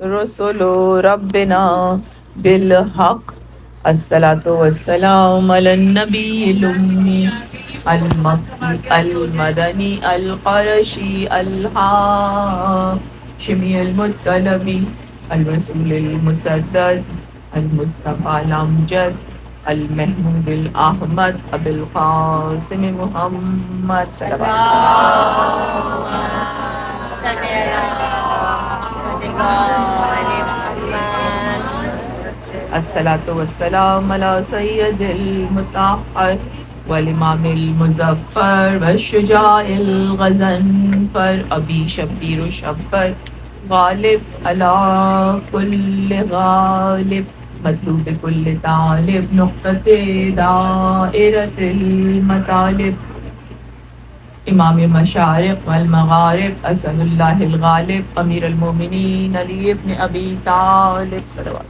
رسل ربنا بالحق الصلاة والسلام على النبي الأمي المكي المدني القرشي الهاشمي المطلبي الرسول المسدد المصطفى الأمجد المحمود الأحمد أبي القاسم محمد صلى الله عليه وسلم. الصلاة والسلام على سيد المطهر والإمام المظفر والشجاع الغزنفر أبي شبير الشبر غالب على كل غالب مطلوب كل طالب نقطة دائرة المطالب امام مشارق والمغارب اسد اللہ الغالب امیر المومنین علی ابن ابی طالب صلوات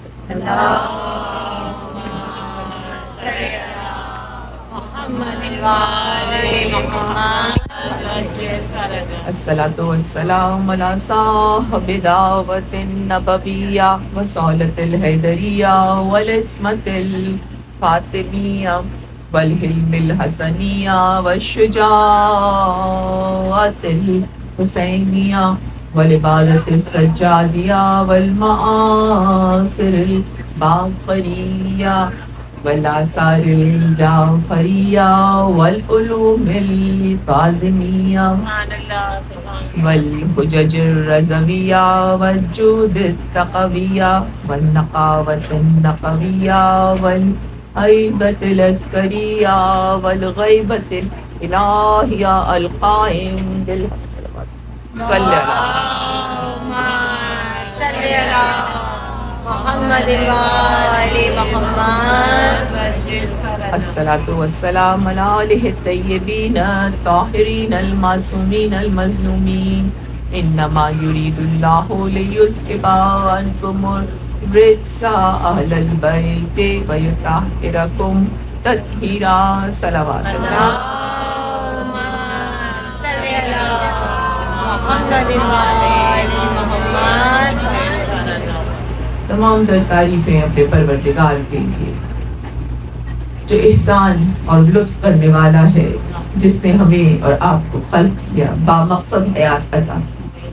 الصلاة والسلام على صاحب دعوة النبوية وصولة الحیدریة والعصمة الفاطمیة والحلم الحسنية والشجاعة الحسينية والعبادة السجادية والمآثر الباقرية والآثار الجعفرية والعلوم الكاظمية والحجج الرضوية والجود التقوية والنقاوة النقوية والهيبة العسكرية والغيبة الإلهية القائم بالحق صلى الله محمد وآل محمد. الصلاة والسلام على آله الطيبين الطاهرين المعصومين المظلومين. إنما يريد الله ليذهب عنكم الرجس أهل البيت ويطهركم تطهيرا. صلوات اللهم صل على محمد وآل محمد. تمام در تعریفیں اپنے پروردگار کے لیے جو احسان اور لطف کرنے والا ہے، جس نے ہمیں اور آپ کو خلق کیا، بامقصد حیات عطا کی،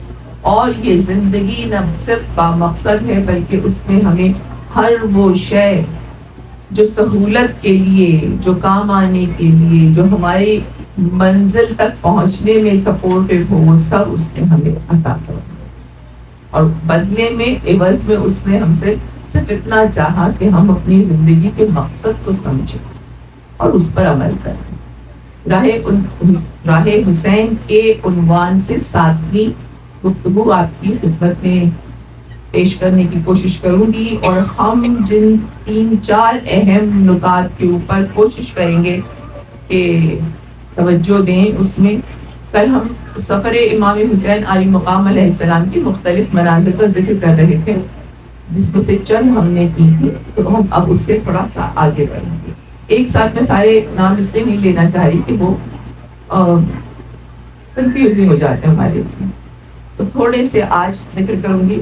اور یہ زندگی نہ صرف بامقصد ہے بلکہ اس میں ہمیں ہر وہ شے جو سہولت کے لیے، جو کام آنے کے لیے، جو ہماری منزل تک پہنچنے میں سپورٹیو ہو، وہ سب اس نے ہمیں عطا کیا، اور بدلے میں عوض میں اس نے ہم سے صرف اتنا چاہا کہ ہم اپنی زندگی کے مقصد کو سمجھیں اور اس پر عمل کریں. راہ حسین کے عنوان سے 7ویں گفتگو آپ کی خدمت میں پیش کرنے کی کوشش کروں گی، اور ہم جن 3-4 اہم نکات کے اوپر کوشش کریں گے کہ توجہ دیں. اس میں کل ہم سفر امام حسین علی مقام علیہ السلام کی مختلف مناظر کا ذکر کر رہے تھے، جس میں سے چند ہم نے کی تھی، تو ہم اب اس سے تھوڑا سا آگے بڑھیں گے. ایک ساتھ میں سارے نام اس لیے نہیں لینا چاہ رہی کہ وہ کنفیوزنگ ہو جاتے ہیں ہمارے لیے، تو تھوڑے سے آج ذکر کروں گی.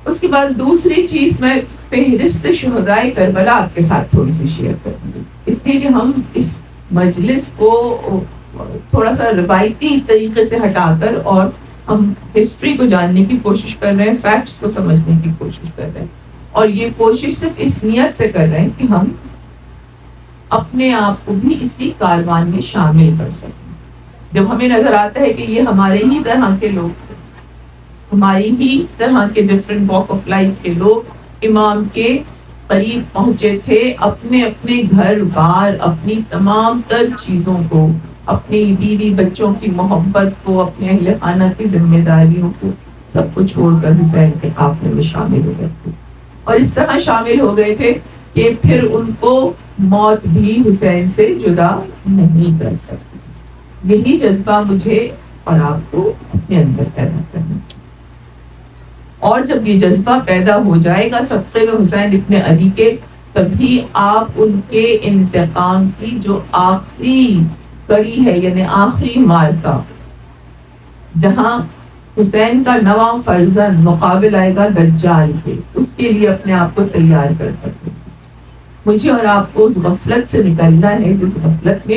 اس کے بعد دوسری چیز میں فہرست شہدائے کربلا آپ کے ساتھ تھوڑی سی شیئر کروں گی، اس لیے کہ ہم اس مجلس کو تھوڑا سا روایتی طریقے سے ہٹا کر اور ہم ہسٹری کو جاننے کی کوشش کر رہے ہیں، فیکٹس کو سمجھنے کی کوشش کر رہے ہیں، اور یہ کوشش صرف اس نیت سے کر رہے ہیں کہ ہم اپنے آپ کو بھی اسی کاروان میں شامل کر سکیں. جب ہمیں نظر آتا ہے کہ یہ ہمارے ہی طرح کے لوگ، ہماری ہی طرح کے ڈفرینٹ واک آف لائف کے لوگ امام کے قریب پہنچے تھے، اپنے اپنے گھر بار، اپنی تمام تر چیزوں کو، اپنی بیوی بچوں کی محبت کو، اپنے اہل خانہ کی ذمہ داریوں کو، سب کو چھوڑ کر حسین کے قافلے میں شامل ہو گئے تھے، اور اس طرح شامل ہو گئے تھے کہ پھر ان کو موت بھی حسین سے جدا نہیں کر سکتی. یہی جذبہ مجھے اور آپ کو اپنے اندر پیدا کرنا، اور جب یہ جذبہ پیدا ہو جائے گا صدقے میں حسین ابن علی کے، تبھی آپ ان کے انتقام کی جو آخری کڑی ہے، یعنی آخری مارکا، جہاں حسین کا نواں فرزند مقابل آئے گا دجال کے، اس کے لیے اپنے آپ کو تیار کر سکے. مجھے اور آپ کو اس غفلت سے نکلنا ہے جس غفلت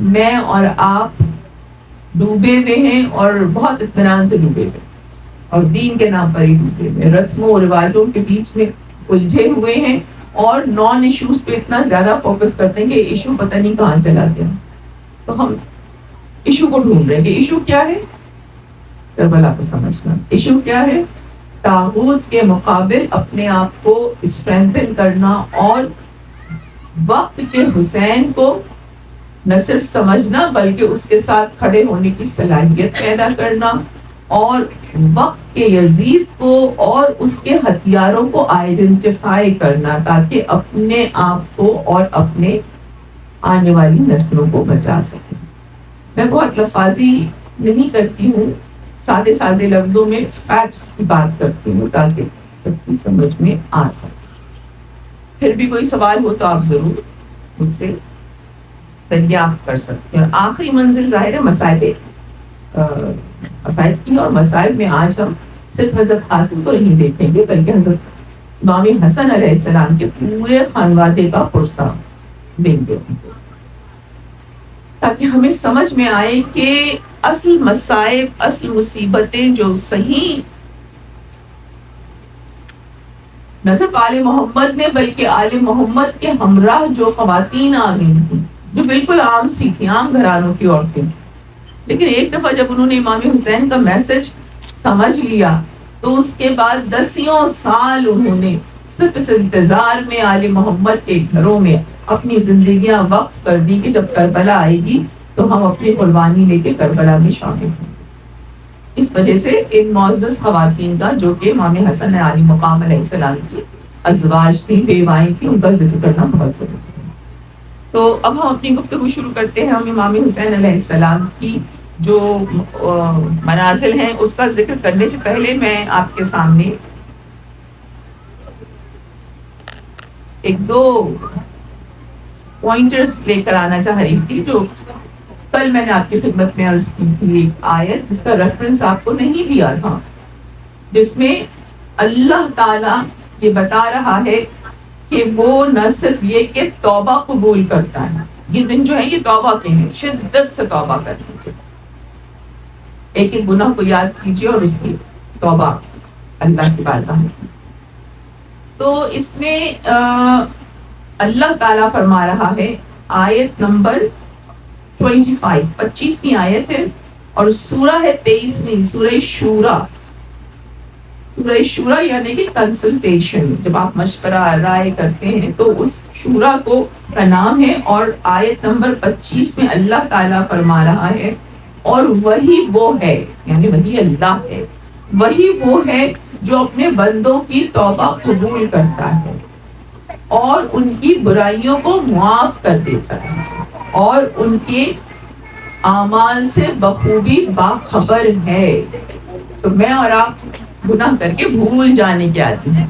میں اور آپ ڈوبے ہوئے ہیں، اور بہت اطمینان سے ڈوبے ہوئے، اور دین کے نام پر ہی ڈوبے ہوئے، رسموں و رواجوں کے بیچ میں الجھے ہوئے ہیں، اور نان ایشوز پہ اتنا زیادہ فوکس کرتے ہیں کہ ایشو پتہ نہیں کہاں چلا گیا. تو ہم ایشو کو ڈھونڈ رہے ہیں کہ ایشو کیا ہے. کربلا کو سمجھنا ایشو کیا ہے. طاغوت کے مقابل اپنے آپ کو اسٹرینتھن کرنا، اور وقت کے حسین کو نہ صرف سمجھنا بلکہ اس کے ساتھ کھڑے ہونے کی صلاحیت پیدا کرنا، اور وقت کے یزید کو اور اس کے ہتھیاروں کو آئیڈینٹیفائی کرنا تاکہ اپنے آپ کو اور اپنے آنے والی نسلوں کو بچا سکے. میں بہت لفاظی نہیں کرتی ہوں، سادے سادے لفظوں میں فیکٹس کی بات کرتی ہوں تاکہ سب کی سمجھ میں آ سکے. پھر بھی کوئی سوال ہو تو آپ ضرور مجھ سے دریافت کر سکتے ہیں. آخری منزل ظاہر ہے مسائل کی، اور مسائل میں آج ہم صرف حضرت قاسم کو نہیں دیکھیں گے بلکہ حضرت امام حسن علیہ السلام کے پورے خانوادے کا پرسہ دیں گے ان کو، تاکہ ہمیں سمجھ میں آئے کہ اصل مصائب، اصل مصیبتیں جو صحیح نہ صرف آل محمد نے بلکہ آل محمد کے ہمراہ جو خواتین آ گئی تھیں، جو بالکل عام سی تھیں، عام گھرانوں کی عورتیں، لیکن ایک دفعہ جب انہوں نے امام حسین کا میسج سمجھ لیا تو اس کے بعد 10 سال انہوں نے صرف اس انتظار میں آل محمد کے گھروں میں اپنی زندگیاں وقف کر دی کہ جب کربلا آئے گی تو ہم اپنی قربانی لے کے کربلا میں شامل ہوں. اس وجہ سے ان معزز خواتین کا، جو کہ امام حسن علی مقام علیہ السلام کی ازواج تھیں، بیوائیں تھیں، ان کا ذکر کرنا بہت ضروری ہے. تو اب ہم اپنی گفتگو شروع کرتے ہیں. ہم امام حسین علیہ السلام کی جو منازل ہیں اس کا ذکر کرنے سے پہلے میں آپ کے سامنے ایک دو پوائنٹرز لے کر آنا چاہ رہی تھی، جو کل میں نے آپ کی خدمت میں عرض کی تھی. ایک آیت جس کا ریفرنس آپ کو نہیں دیا تھا، جس میں اللہ تعالیٰ یہ بتا رہا ہے کہ وہ نہ صرف یہ کہ توبہ قبول کرتا ہے. یہ دن جو ہے یہ توبہ کے ہیں، شدت سے توبہ کرنے کے، ایک ایک گناہ کو یاد کیجیے اور اس کی توبہ اللہ کی بارگاہ میں. تو اس میں اللہ تعالیٰ فرما رہا ہے، آیت نمبر 25 آیت ہے، اور سورہ ہے 23، سورہ شورا. سورہ شورا یعنی کہ کنسلٹیشن، جب آپ مشورہ رائے کرتے ہیں تو اس شورا کو کا نام ہے. اور آیت نمبر 25 میں اللہ تعالیٰ فرما رہا ہے، اور وہی وہ ہے، یعنی وہی اللہ ہے، وہی وہ ہے جو اپنے بندوں کی توبہ قبول کرتا ہے اور ان کی برائیوں کو معاف کر دیتا ہے، اور ان کے اعمال سے بخوبی باخبر ہے. تو میں اور آپ گناہ کر کے بھول جانے کے عادی ہیں،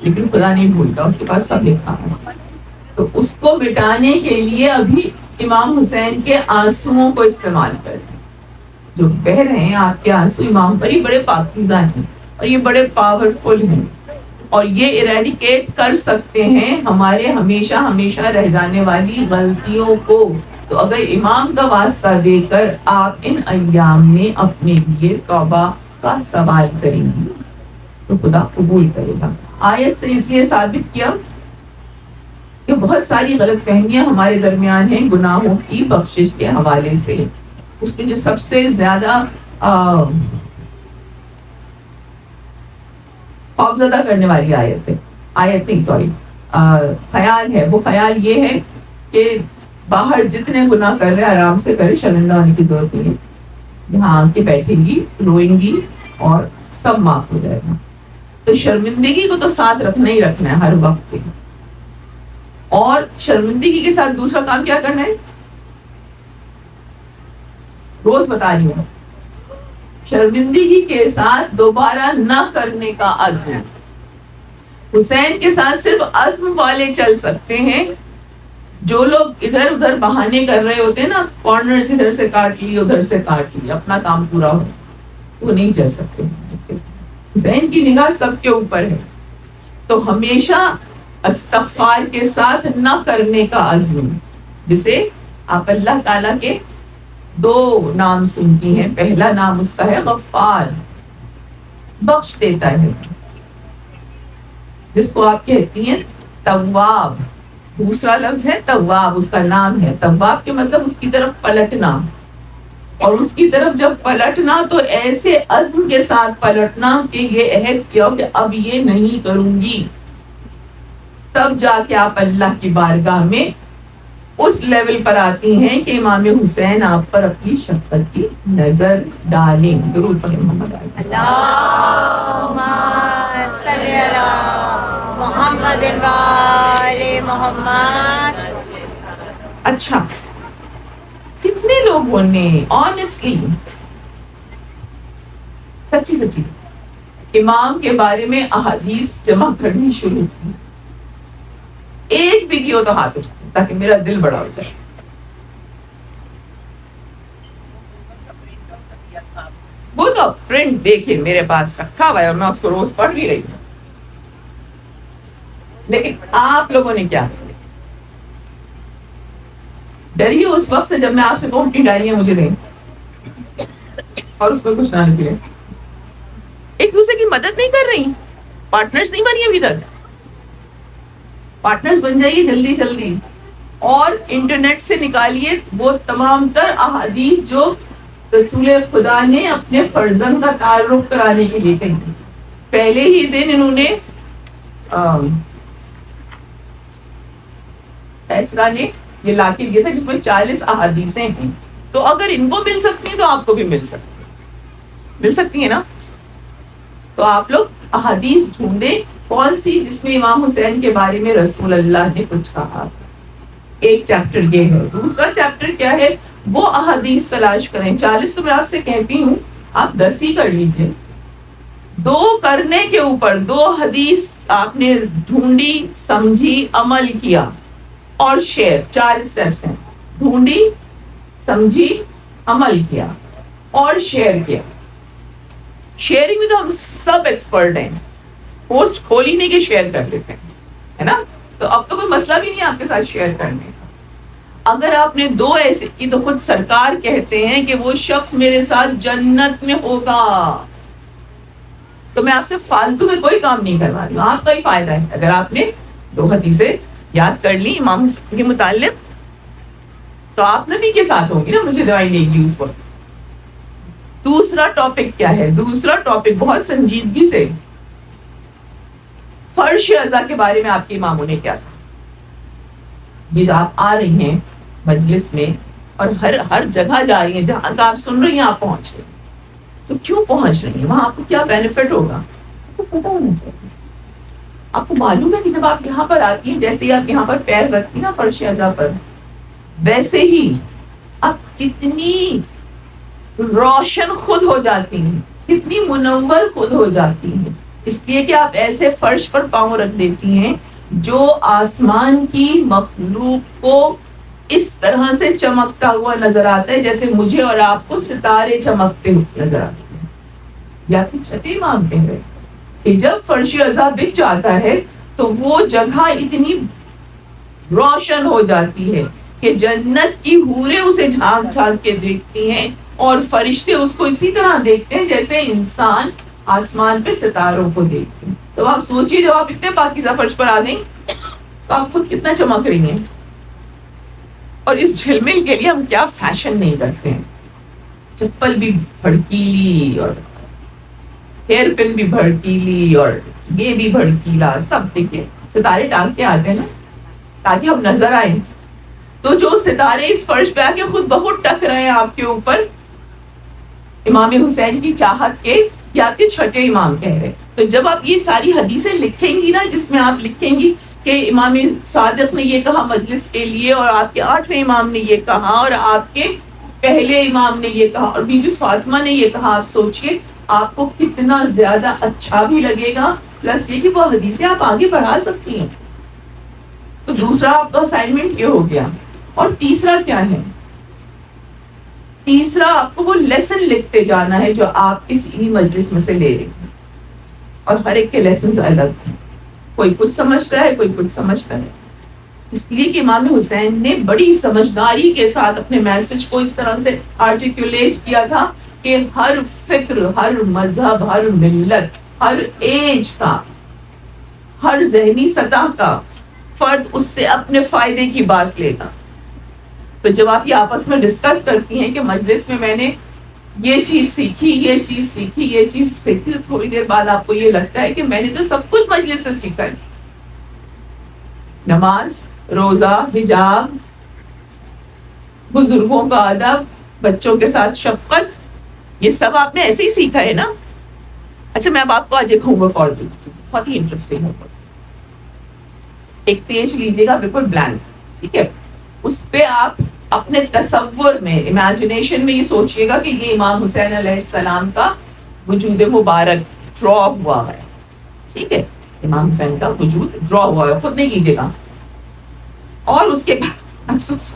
لیکن خدا نہیں بھولتا، اس کے پاس سب لکھا ہے. تو اس کو مٹانے کے لیے ابھی امام حسین کے آنسوؤں کو استعمال کریں. جو بہ رہے ہیں آپ کے آنسو امام پر، یہ بڑے پاکیزہ ہیں اور یہ بڑے پاورفل ہیں، اور یہ ایریڈیکیٹ کر سکتے ہیں ہمارے ہمیشہ ہمیشہ رہ جانے والی غلطیوں کو. تو اگر امام کا واسطہ دے کر آپ ان ایام میں اپنے لیے توبہ کا سوال کریں گی تو خدا قبول کرے گا. آیت سے اس لیے ثابت کیا کہ بہت ساری غلط فہمیاں ہمارے درمیان ہیں گناہوں کی بخشش کے حوالے سے. اس میں جو سب سے زیادہ خوفزدہ کرنے والی خیال ہے، وہ خیال یہ ہے کہ باہر جتنے گناہ کر رہے آرام سے کرے، شرمندہ ہونے کی ضرورت نہیں ہے. یہاں آ کے بیٹھیں گی، روئیں گی اور سب معاف ہو جائے گا. تو شرمندگی کو تو ساتھ رکھنا ہی رکھنا ہے ہر وقت پہ. اور شرمندگی کے ساتھ دوسرا کام کیا کرنا ہے؟ روز بتا رہی ہوں، شرمندگی کے ساتھ دوبارہ نہ کرنے کا عزم. حسین کے ساتھ صرف عزم والے چل سکتے ہیں. جو لوگ ادھر ادھر بہانے کر رہے ہوتے ہیں نا، کارنرز ادھر سے کاٹ لی ادھر سے کاٹ لی، اپنا کام پورا ہو، وہ نہیں چل سکتے. حسین کی نگاہ سب کے اوپر ہے. تو ہمیشہ استغفار کے ساتھ نہ کرنے کا عزم, جسے آپ اللہ تعالیٰ کے 2 نام سنتی ہیں. پہلا نام اس کا ہے غفار, بخش دیتا ہے, جس کو آپ کہتی ہیں تواب. دوسرا لفظ ہے تواب, اس کا نام ہے. تواب کے مطلب اس کی طرف پلٹنا, اور اس کی طرف جب پلٹنا تو ایسے عزم کے ساتھ پلٹنا کہ یہ عہد کیا کہ اب یہ نہیں کروں گی. تب جا کے آپ اللہ کی بارگاہ میں اس لیول پر آتی ہیں کہ امام حسین آپ پر اپنی شفقت کی نظر ڈالیں. درود پڑھیں محمد اللہم صلی علی محمد و آل محمد. اچھا, کتنے لوگوں نے آنیسٹلی سچی امام کے بارے میں احادیث جمع کرنی شروع کی؟ ایک بھی کی ہو تو ہاتھ اٹھائیں تاکہ میرا دل بڑا ہو جائے. وہ تو پرنٹ دیکھے میرے پاس رکھا ہوا ہے اور میں اس کو روز پڑھ بھی رہی ہوں. لیکن آپ لوگوں نے کیا کیا؟ ڈریے اس وقت سے جب میں آپ سے کہوں کہ ڈائریاں مجھے دیں اور اس پہ کچھ نہ نکلے. ایک دوسرے کی مدد نہیں کر رہی, پارٹنرز نہیں بنی ابھی تک. پارٹنرز بن جائیے جلدی جلدی, اور انٹرنیٹ سے نکالیے وہ تمام تر احادیث جو رسول خدا نے اپنے فرزند کا تعارف کرانے کے لیے کہی. پہلے ہی دن انہوں نے فیصلہ نے یہ لا کے دیا تھا جس میں 40 احادیثیں ہیں. تو اگر ان کو مل سکتی ہیں تو آپ کو بھی مل سکتی ہیں نا. تو آپ لوگ احادیث ڈھونڈیں کون سی جس میں امام حسین کے بارے میں رسول اللہ نے کچھ کہا. ایک چیپٹر یہ ہے. دوسرا چیپٹر کیا ہے, وہ احادیث تلاش کریں. 40 تو میں آپ سے کہتی ہوں, آپ 10 ہی کر لیجیے. 2 کرنے کے اوپر 2 حدیث آپ نے ڈھونڈی, سمجھی, عمل کیا اور شیئر. 4 اسٹیپس ہیں, ڈھونڈی, سمجھی, عمل کیا اور شیئر کیا. شیئرنگ میں تو ہم سب ایکسپرٹ ہیں, پوسٹ کھولی نہیں کہ شیئر کر لیتے ہیں, ہے نا. تو اب تو کوئی مسئلہ بھی نہیں آپ کے ساتھ شیئر کرنے کا. اگر آپ نے 2 ایسے کی تو خود سرکار کہتے ہیں کہ وہ شخص میرے ساتھ جنت میں ہوگا. تو میں آپ سے فالتو میں کوئی کام نہیں کروا رہی ہوں, آپ کا ہی فائدہ ہے. اگر آپ نے 2 حدیثیں یاد کر لی امام حسین کے متعلق تو آپ نبی کے ساتھ ہوگی نا, مجھے دوائی نہیں گی اس پر. دوسرا ٹاپک کیا ہے؟ دوسرا ٹاپک بہت سنجیدگی سے, فرش ازا کے بارے میں آپ کے اماموں نے کیا کہا. یہ آپ آ رہی ہیں مجلس میں اور ہر جگہ جا رہی ہیں, جہاں کا آپ سن رہی ہیں آپ پہنچ رہی ہیں. تو کیوں پہنچ رہی ہیں وہاں؟ آپ کو کیا بینیفٹ ہوگا آپ کو پتا ہونا چاہیے. آپ کو معلوم ہے کہ جب آپ یہاں پر آتی ہیں, جیسے ہی آپ یہاں پر پیر رکھتی ہیں نا فرش ازا پر, ویسے ہی آپ کتنی روشن خود ہو جاتی ہیں, کتنی منور خود ہو جاتی ہیں, اس لیے کہ آپ ایسے فرش پر پاؤں رکھ دیتی ہیں جو آسمان کی مخلوق کو اس طرح سے چمکتا ہوا نظر آتا ہے جیسے مجھے اور آپ کو ستارے چمکتے ہوئے نظر آتے ہیں. یا پھر چھٹے امام کہہ رہے کہ جب فرش ازا بچ جاتا ہے تو وہ جگہ اتنی روشن ہو جاتی ہے کہ جنت کی حوریں اسے جھانک جھانک کے دیکھتی ہیں, اور فرشتے اس کو اسی طرح دیکھتے ہیں جیسے انسان آسمان پہ ستاروں کو دیکھتے ہیں. تو آپ سوچیے جب آپ اتنے پاکیزہ فرش پر آ گئی تو آپ خود کتنا چمک رہی ہیں. اور اس جھلمل کے لیے ہم کیا فیشن نہیں کرتے ہیں, چپل بھی بھڑکیلی اور ہیئر پن بھی بھڑکیلی اور یہ بھی بھڑکیلا, سب دیکھیے ستارے ڈال کے آتے ہیں نا تاکہ ہم نظر آئیں. تو جو ستارے اس فرش پہ آ کے خود بہت ٹک رہے ہیں آپ کے اوپر, امام حسین کی چاہت کے یا آپ کے چھٹے امام کہہ رہے. تو جب آپ یہ ساری حدیثیں لکھیں گی نا, جس میں آپ لکھیں گی کہ امام صادق نے یہ کہا مجلس کے لیے, اور آپ کے 8ویں امام نے یہ کہا, اور آپ کے پہلے امام نے یہ کہا, اور بی بی فاطمہ نے یہ کہا, آپ سوچئے آپ کو کتنا زیادہ اچھا بھی لگے گا, پلس یہ کہ وہ حدیثیں آپ آگے بڑھا سکتی ہیں. تو دوسرا آپ کا اسائنمنٹ یہ ہو گیا. اور تیسرا کیا ہے؟ تیسرا آپ کو وہ لیسن لکھتے جانا ہے جو آپ اس انہی مجلس میں سے لے رہے ہیں، اور ہر ایک کے لیسنز الگ ہیں، کوئی کچھ سمجھتا ہے کوئی کچھ سمجھتا ہے. اس لیے کہ امام حسین نے بڑی سمجھداری کے ساتھ اپنے میسج کو اس طرح سے آرٹیکولیٹ کیا تھا کہ ہر فکر، ہر مذہب، ہر ملت، ہر ایج کا، ہر ذہنی سطح کا فرد اس سے اپنے فائدے کی بات لے گا. تو جب آپ یہ آپس میں ڈسکس کرتی ہیں کہ مجلس میں نے یہ چیز سیکھی، یہ چیز سیکھی، یہ چیز سیکھی، تو تھوڑی دیر بعد آپ کو یہ لگتا ہے کہ میں نے تو سب کچھ مجلس سے سیکھا ہے. نماز، روزہ، حجاب، بزرگوں کا ادب، بچوں کے ساتھ شفقت، یہ سب آپ نے ایسے ہی سیکھا ہے نا. اچھا میں اب آپ کو آج ایک ہوم ورک اور دوں، بہت ہی انٹرسٹنگ ہوم ورک. ایک پیج لیجیے گا بالکل بلینک، ٹھیک ہے؟ اس پہ آپ اپنے تصور میں، امیجنیشن میں یہ سوچیے گا کہ یہ امام حسین علیہ السلام کا وجود مبارک ڈرا ہوا ہے، ٹھیک ہے؟ امام حسین کا وجود ڈرا ہوا ہے، خود نہیں کیجیے گا. اور اس کے بعد افسوس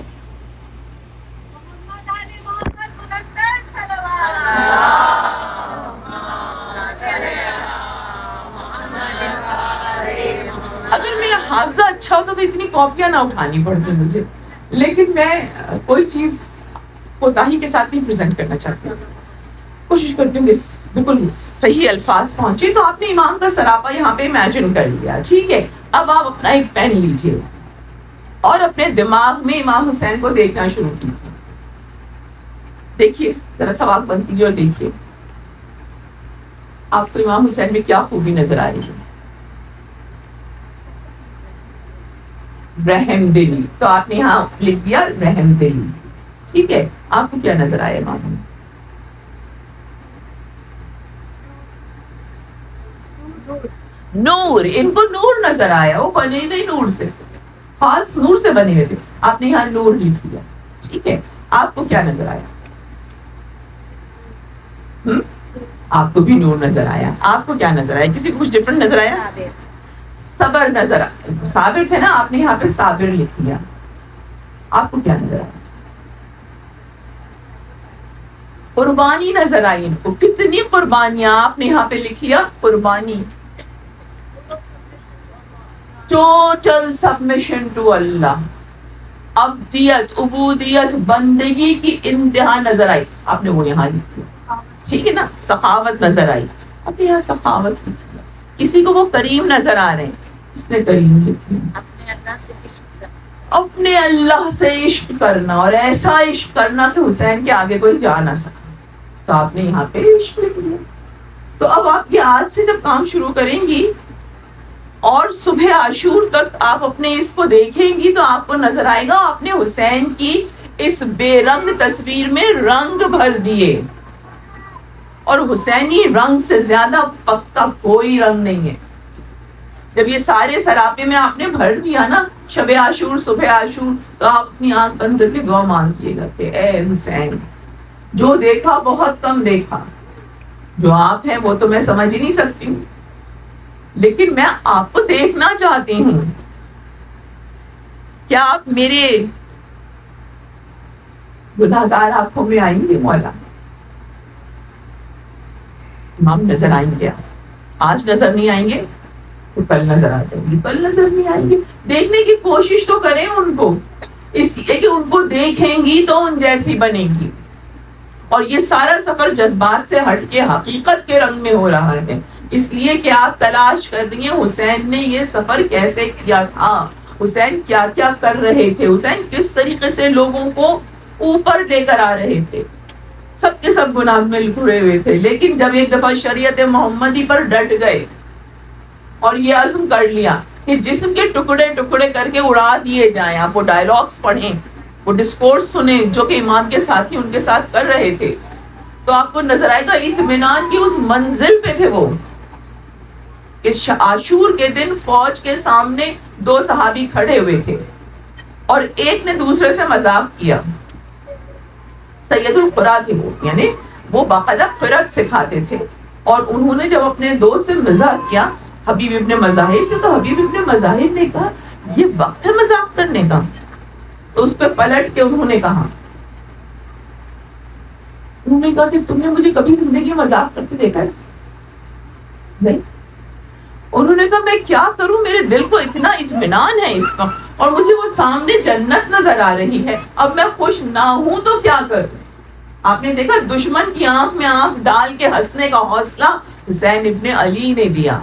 اگر میرا حافظہ اچھا ہوتا تو اتنی کاپیاں نہ اٹھانی پڑتی مجھے، لیکن میں کوئی چیز کوتاہی کے ساتھ نہیں پریزنٹ کرنا چاہتی ہوں. کوشش کرتی ہوں کہ بالکل صحیح الفاظ پہنچے. تو آپ نے امام کا سراپا یہاں پہ امیجن کر لیا، ٹھیک ہے؟ اب آپ اپنا ایک پین لیجیے اور اپنے دماغ میں امام حسین کو دیکھنا شروع کیجیے. دیکھیے ذرا سا آنکھ بند کیجیے اور دیکھیے آپ کو امام حسین میں کیا خوبی نظر آ رہی ہے. رحم دلی، تو آپ نے یہاں لکھ دیا رحم دلی، ٹھیک ہے؟ آپ کو کیا نظر آیا امام میں؟ نور. ان کو نور نظر آیا، وہ بنے نہیں نور سے، خاص نور سے بنے ہوئے تھے. آپ نے یہاں نور لکھ دیا، ٹھیک ہے؟ آپ کو کیا نظر آیا؟ آپ کو بھی نور نظر آیا. آپ کو کیا نظر آیا؟ کسی کو کچھ ڈفرنٹ نظر آیا؟ صبر نظر آیا. صابر تھے نا، آپ نے یہاں پہ صابر لکھ دیا. آپ کو کیا نظر آیا؟ قربانی نظر آئی. ان کو کتنی قربانیاں آپ نے یہاں پہ لکھ لیا، قربانی. ٹوٹل سبمیشن ٹو اللہ، عبدیت، عبودیت، بندگی کی انتہا نظر آئی. آپ نے وہ یہاں لکھ دیا، ٹھیک ہے نا؟ سخاوت نظر آئی. اب یہاں سخاوت لکھ دیا. کسی کو وہ کریم نظر آ رہے ہیں، اس نے کریم لکھ دیا. اپنے اللہ سے عشق کرنا، اور ایسا عشق کرنا کہ حسین کے آگے کوئی جا نہ سکا، تو آپ نے یہاں پہ عشق لکھ دیا. تو اب آپ یہ آج سے جب کام شروع کریں گی اور صبح عاشور تک آپ اپنے اس کو دیکھیں گی تو آپ کو نظر آئے گا آپ نے حسین کی اس بے رنگ تصویر میں رنگ بھر دیے. اور حسینی رنگ سے زیادہ پکا کوئی رنگ نہیں ہے. جب یہ سارے سراپے میں آپ نے بھر دیا نا، شب عاشور، صبح عاشور، تو آپ اپنی آنکھ بند کر کے دعا مانگیے گا کہ اے حسین، جو دیکھا بہت کم دیکھا، جو آپ ہیں وہ تو میں سمجھ ہی نہیں سکتی ہوں، لیکن میں آپ کو دیکھنا چاہتی ہوں. کیا آپ میرے گناہگار آنکھوں میں آئیں گے مولا؟ امام نظر آئیں گے. آج نظر نہیں آئیں گے تو کل نظر آ جائیں گے، کل نظر نہیں آئیں گے. دیکھنے کی کوشش تو کریں ان کو، اس لیے کہ ان کو دیکھیں گی تو ان جیسی بنے گی. اور یہ سارا سفر جذبات سے ہٹ کے حقیقت کے رنگ میں ہو رہا ہے، اس لیے کہ آپ تلاش کر رہی ہیں حسین نے یہ سفر کیسے کیا تھا، حسین کیا کیا کر رہے تھے، حسین کس طریقے سے لوگوں کو اوپر لے کر آ رہے تھے. سب کے سب گناہ میں گھرے ہوئے تھے، لیکن جب ایک دفعہ شریعت محمدی پر ڈٹ گئے اور یہ عزم کر لیا کہ جسم کے ٹکڑے ٹکڑے کر کے اڑا دیے جائیں. آپ وہ ڈائلاگز پڑھیں، وہ ڈسکورس سنیں جو کہ امام کے ساتھی ان کے ساتھ کر رہے تھے، تو آپ کو نظر آئے گا اطمینان کی اس منزل پہ تھے وہ. اس عاشور کے دن فوج کے سامنے دو صحابی کھڑے ہوئے تھے اور ایک نے دوسرے سے مذاق کیا. سید القرا تھے وہ، یعنی وہ باقاعدہ قرات سکھاتے تھے، اور انہوں نے جب اپنے دوست سے مذاق کیا حبیب ابن مظاہر سے، تو حبیب ابن مظاہر نے کہا یہ وقت ہے مذاق کرنے کا. تو اس پہ پلٹ کے انہوں نے کہا انہوں نے کہا کہ تم نے مجھے کبھی زندگی میں مذاق کرتے دیکھا ہے؟ نہیں. انہوں نے کہا میں کیا کروں، میرے دل کو اتنا اطمینان ہے اس کا، اور مجھے وہ سامنے جنت نظر آ رہی ہے، اب میں خوش نہ ہوں تو کیا کروں. آپ نے دیکھا دشمن کی آنکھ میں آنکھ ڈال کے ہنسنے کا حوصلہ حسین ابن علی نے دیا.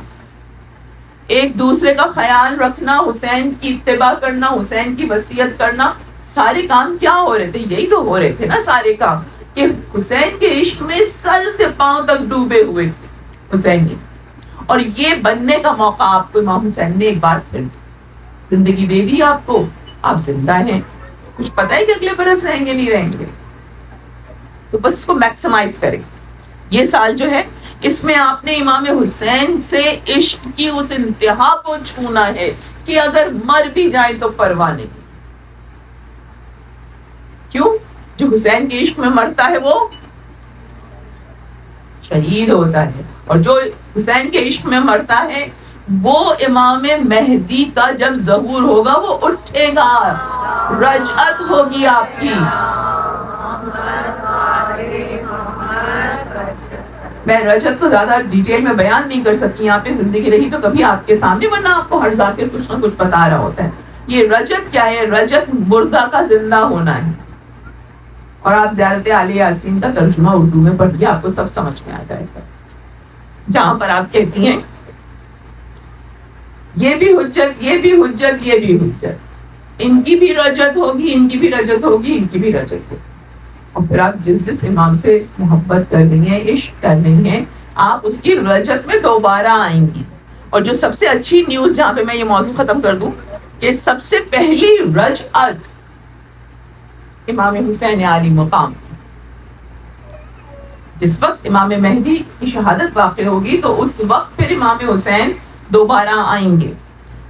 ایک دوسرے کا خیال رکھنا، حسین کی اتباع کرنا، حسین کی وصیت کرنا، سارے کام کیا ہو رہے تھے؟ یہی تو ہو رہے تھے نا سارے کام، کہ حسین کے عشق میں سر سے پاؤں تک ڈوبے ہوئے تھے حسین نے. اور یہ بننے کا موقع آپ کو امام حسین نے ایک بار پھر زندگی دے دی آپ کو، آپ زندہ ہیں، کچھ پتہ ہے کہ اگلے برس رہیں گے نہیں رہیں گے، تو بس اس کو میکسیمائز کریں. یہ سال جو ہے اس میں آپ نے امام حسین سے عشق کی اس انتہا کو چھونا ہے کہ اگر مر بھی جائے تو پرواہ نہیں. کیوں؟ جو حسین کے عشق میں مرتا ہے وہ شہید ہوتا ہے، اور جو حسین کے عشق میں مرتا ہے وہ امام مہدی کا جب ظہور ہوگا وہ اٹھے گا، رجعت ہوگی آپ کی. میں رجعت کو زیادہ ڈیٹیل میں بیان نہیں کر سکتی، یہاں پہ زندگی رہی تو کبھی آپ کے سامنے، ورنہ آپ کو ہر ذاکر کچھ نہ کچھ بتا رہا ہوتا ہے. یہ رجعت کیا ہے؟ رجعت مردہ کا زندہ ہونا ہے. اور آپ زیارت عالیہ یاسین کا ترجمہ اردو میں پڑھ لیا، آپ کو سب سمجھ میں آ جائے گا، جہاں پر آپ کہتی ہیں یہ بھی حجت، یہ بھی حجت، یہ بھی حجت، ان کی بھی رجعت ہوگی، ان کی بھی رجعت ہوگی، ان کی بھی رجعت ہوگی. اور پھر آپ جس امام سے محبت کر رہی ہیں، عشق کر رہی ہیں، آپ اس کی رجعت میں دوبارہ آئیں گی. اور جو سب سے اچھی نیوز، جہاں پہ میں یہ موضوع ختم کر دوں، کہ سب سے پہلی رجعت امام حسین علی مقام، جس وقت امام مہدی کی شہادت واقع ہوگی تو اس وقت پھر امام حسین دوبارہ آئیں گے،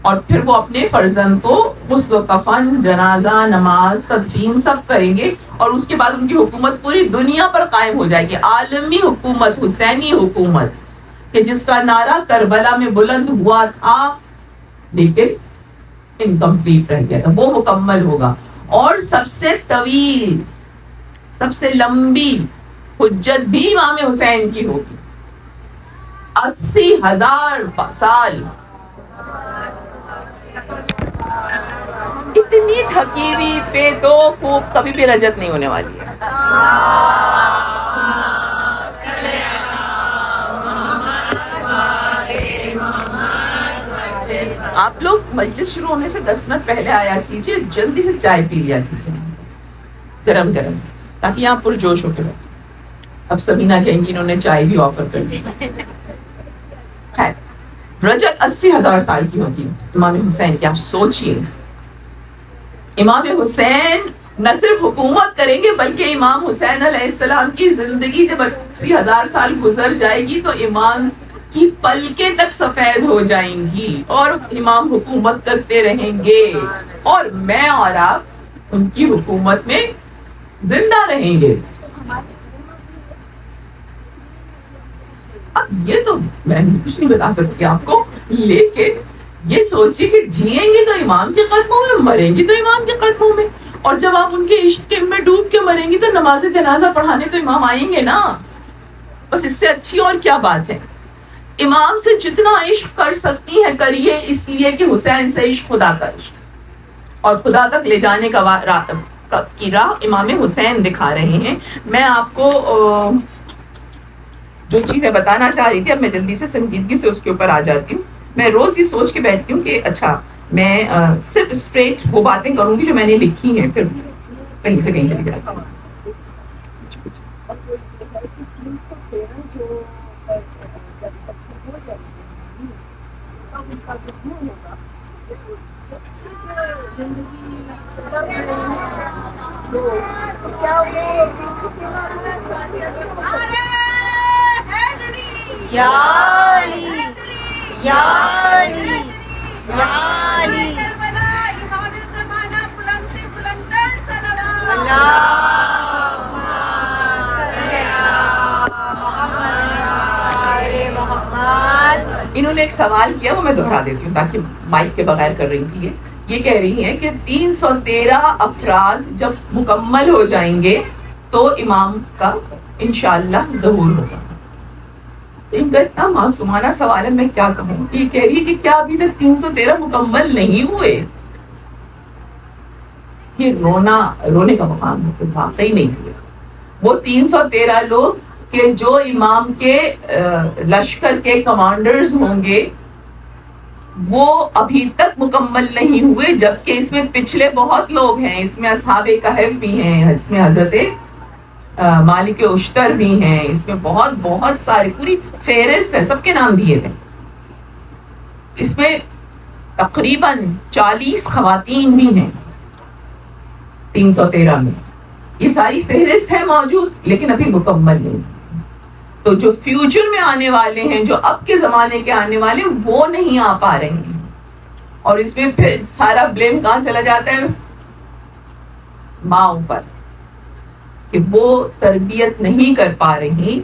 اور پھر وہ اپنے فرزند کو غسل و کفن، جنازہ، نماز، تدفین سب کریں گے، اور اس کے بعد ان کی حکومت پوری دنیا پر قائم ہو جائے گی، عالمی حکومت، حسینی حکومت، کہ جس کا نعرہ کربلا میں بلند ہوا تھا لیکن انکمپلیٹ رہ گیا تھا، وہ مکمل ہوگا. اور سب سے طویل، سب سے لمبی حجت بھی امام حسین کی ہوگی، 80,000 سال. اتنی تھکی ہوئی پہ تو خوب کبھی بھی رجعت نہیں ہونے والی ہے. آپ لوگ مجلس شروع ہونے سے 10 منٹ پہلے آیا کیجیے، جلدی سے چائے پی لیا کیجیے گرم گرم، تاکہ آپ پرجوش ہو کے بیٹھیں. اب سبینہ کہیں گی انہوں نے چائے بھی آفر کر دی. خیر، رجعت 80,000 سال کی ہوگی امام حسین کی. آپ سوچئے امام حسین نہ صرف حکومت کریں گے بلکہ امام حسین علیہ السلام کی زندگی جب 80,000 سال گزر جائے گی تو امام کی پلکیں تک سفید ہو جائیں گی، اور امام حکومت کرتے رہیں گے، اور میں اور آپ ان کی حکومت میں زندہ رہیں گے. اب یہ تو میں کچھ نہیں بتا سکتی آپ کو، لیکن یہ سوچیے کہ جیئیں گے تو امام کے قدموں میں، مریں گے تو امام کے قدموں میں، اور جب آپ ان کے عشق میں ڈوب کے مریں گے تو نماز جنازہ پڑھانے تو امام آئیں گے نا. بس اس سے اچھی اور کیا بات ہے. امام سے جتنا عشق کر سکتی ہیں کریے، اس لیے کہ حسین سے عشق خدا کا عشق، اور خدا تک لے جانے کی راہ امام حسین دکھا رہے ہیں. میں آپ کو جو چیزیں بتانا چاہ رہی تھی، اب میں جلدی سے سنجیدگی سے اس کے اوپر آ جاتی ہوں. میں روز یہ سوچ کے بیٹھتی ہوں کہ اچھا میں صرف اسٹریٹ وہ باتیں کروں گی جو میں نے لکھی ہیں، پھر کہیں سے کہیں چلی جاتی ہوں. یا علی یا علی یا علی امام زمانہ بلند سے بلندر صلوات اللہم صلی علی محمد. انہوں نے ایک سوال کیا، وہ میں دہرا دیتی ہوں تاکہ مائک کے بغیر کر رہی تھی. یہ کہہ رہی ہیں کہ 313 افراد جب مکمل ہو جائیں گے تو امام کا انشاءاللہ ظہور ہوگا. ان کا اتنا معصومانہ سوال ہے, میں کیا کہوں. یہ کہہ رہی ہے کہ کیا ابھی تک 313 مکمل نہیں ہوئے. یہ رونے کا مقام ہے, واقعی نہیں ہوئے. وہ 313 لوگ کہ جو امام کے لشکر کے کمانڈرز ہوں گے وہ ابھی تک مکمل نہیں ہوئے, جبکہ اس میں پچھلے بہت لوگ ہیں. اس میں اصحاب کہف بھی ہیں, اس میں حضرت مالک اشتر بھی ہیں, اس میں بہت بہت سارے, پوری فہرست ہے, سب کے نام دیے تھے. اس میں تقریباً 40 خواتین بھی ہیں 313 میں. یہ ساری فہرست ہے موجود, لیکن ابھی مکمل نہیں. تو جو فیوچر میں آنے والے ہیں, جو اب کے زمانے کے آنے والے, وہ نہیں آ پا رہے ہیں. اور اس میں پھر سارا بلیم کہاں چلا جاتا ہے؟ ماں پر, کہ وہ تربیت نہیں کر پا رہی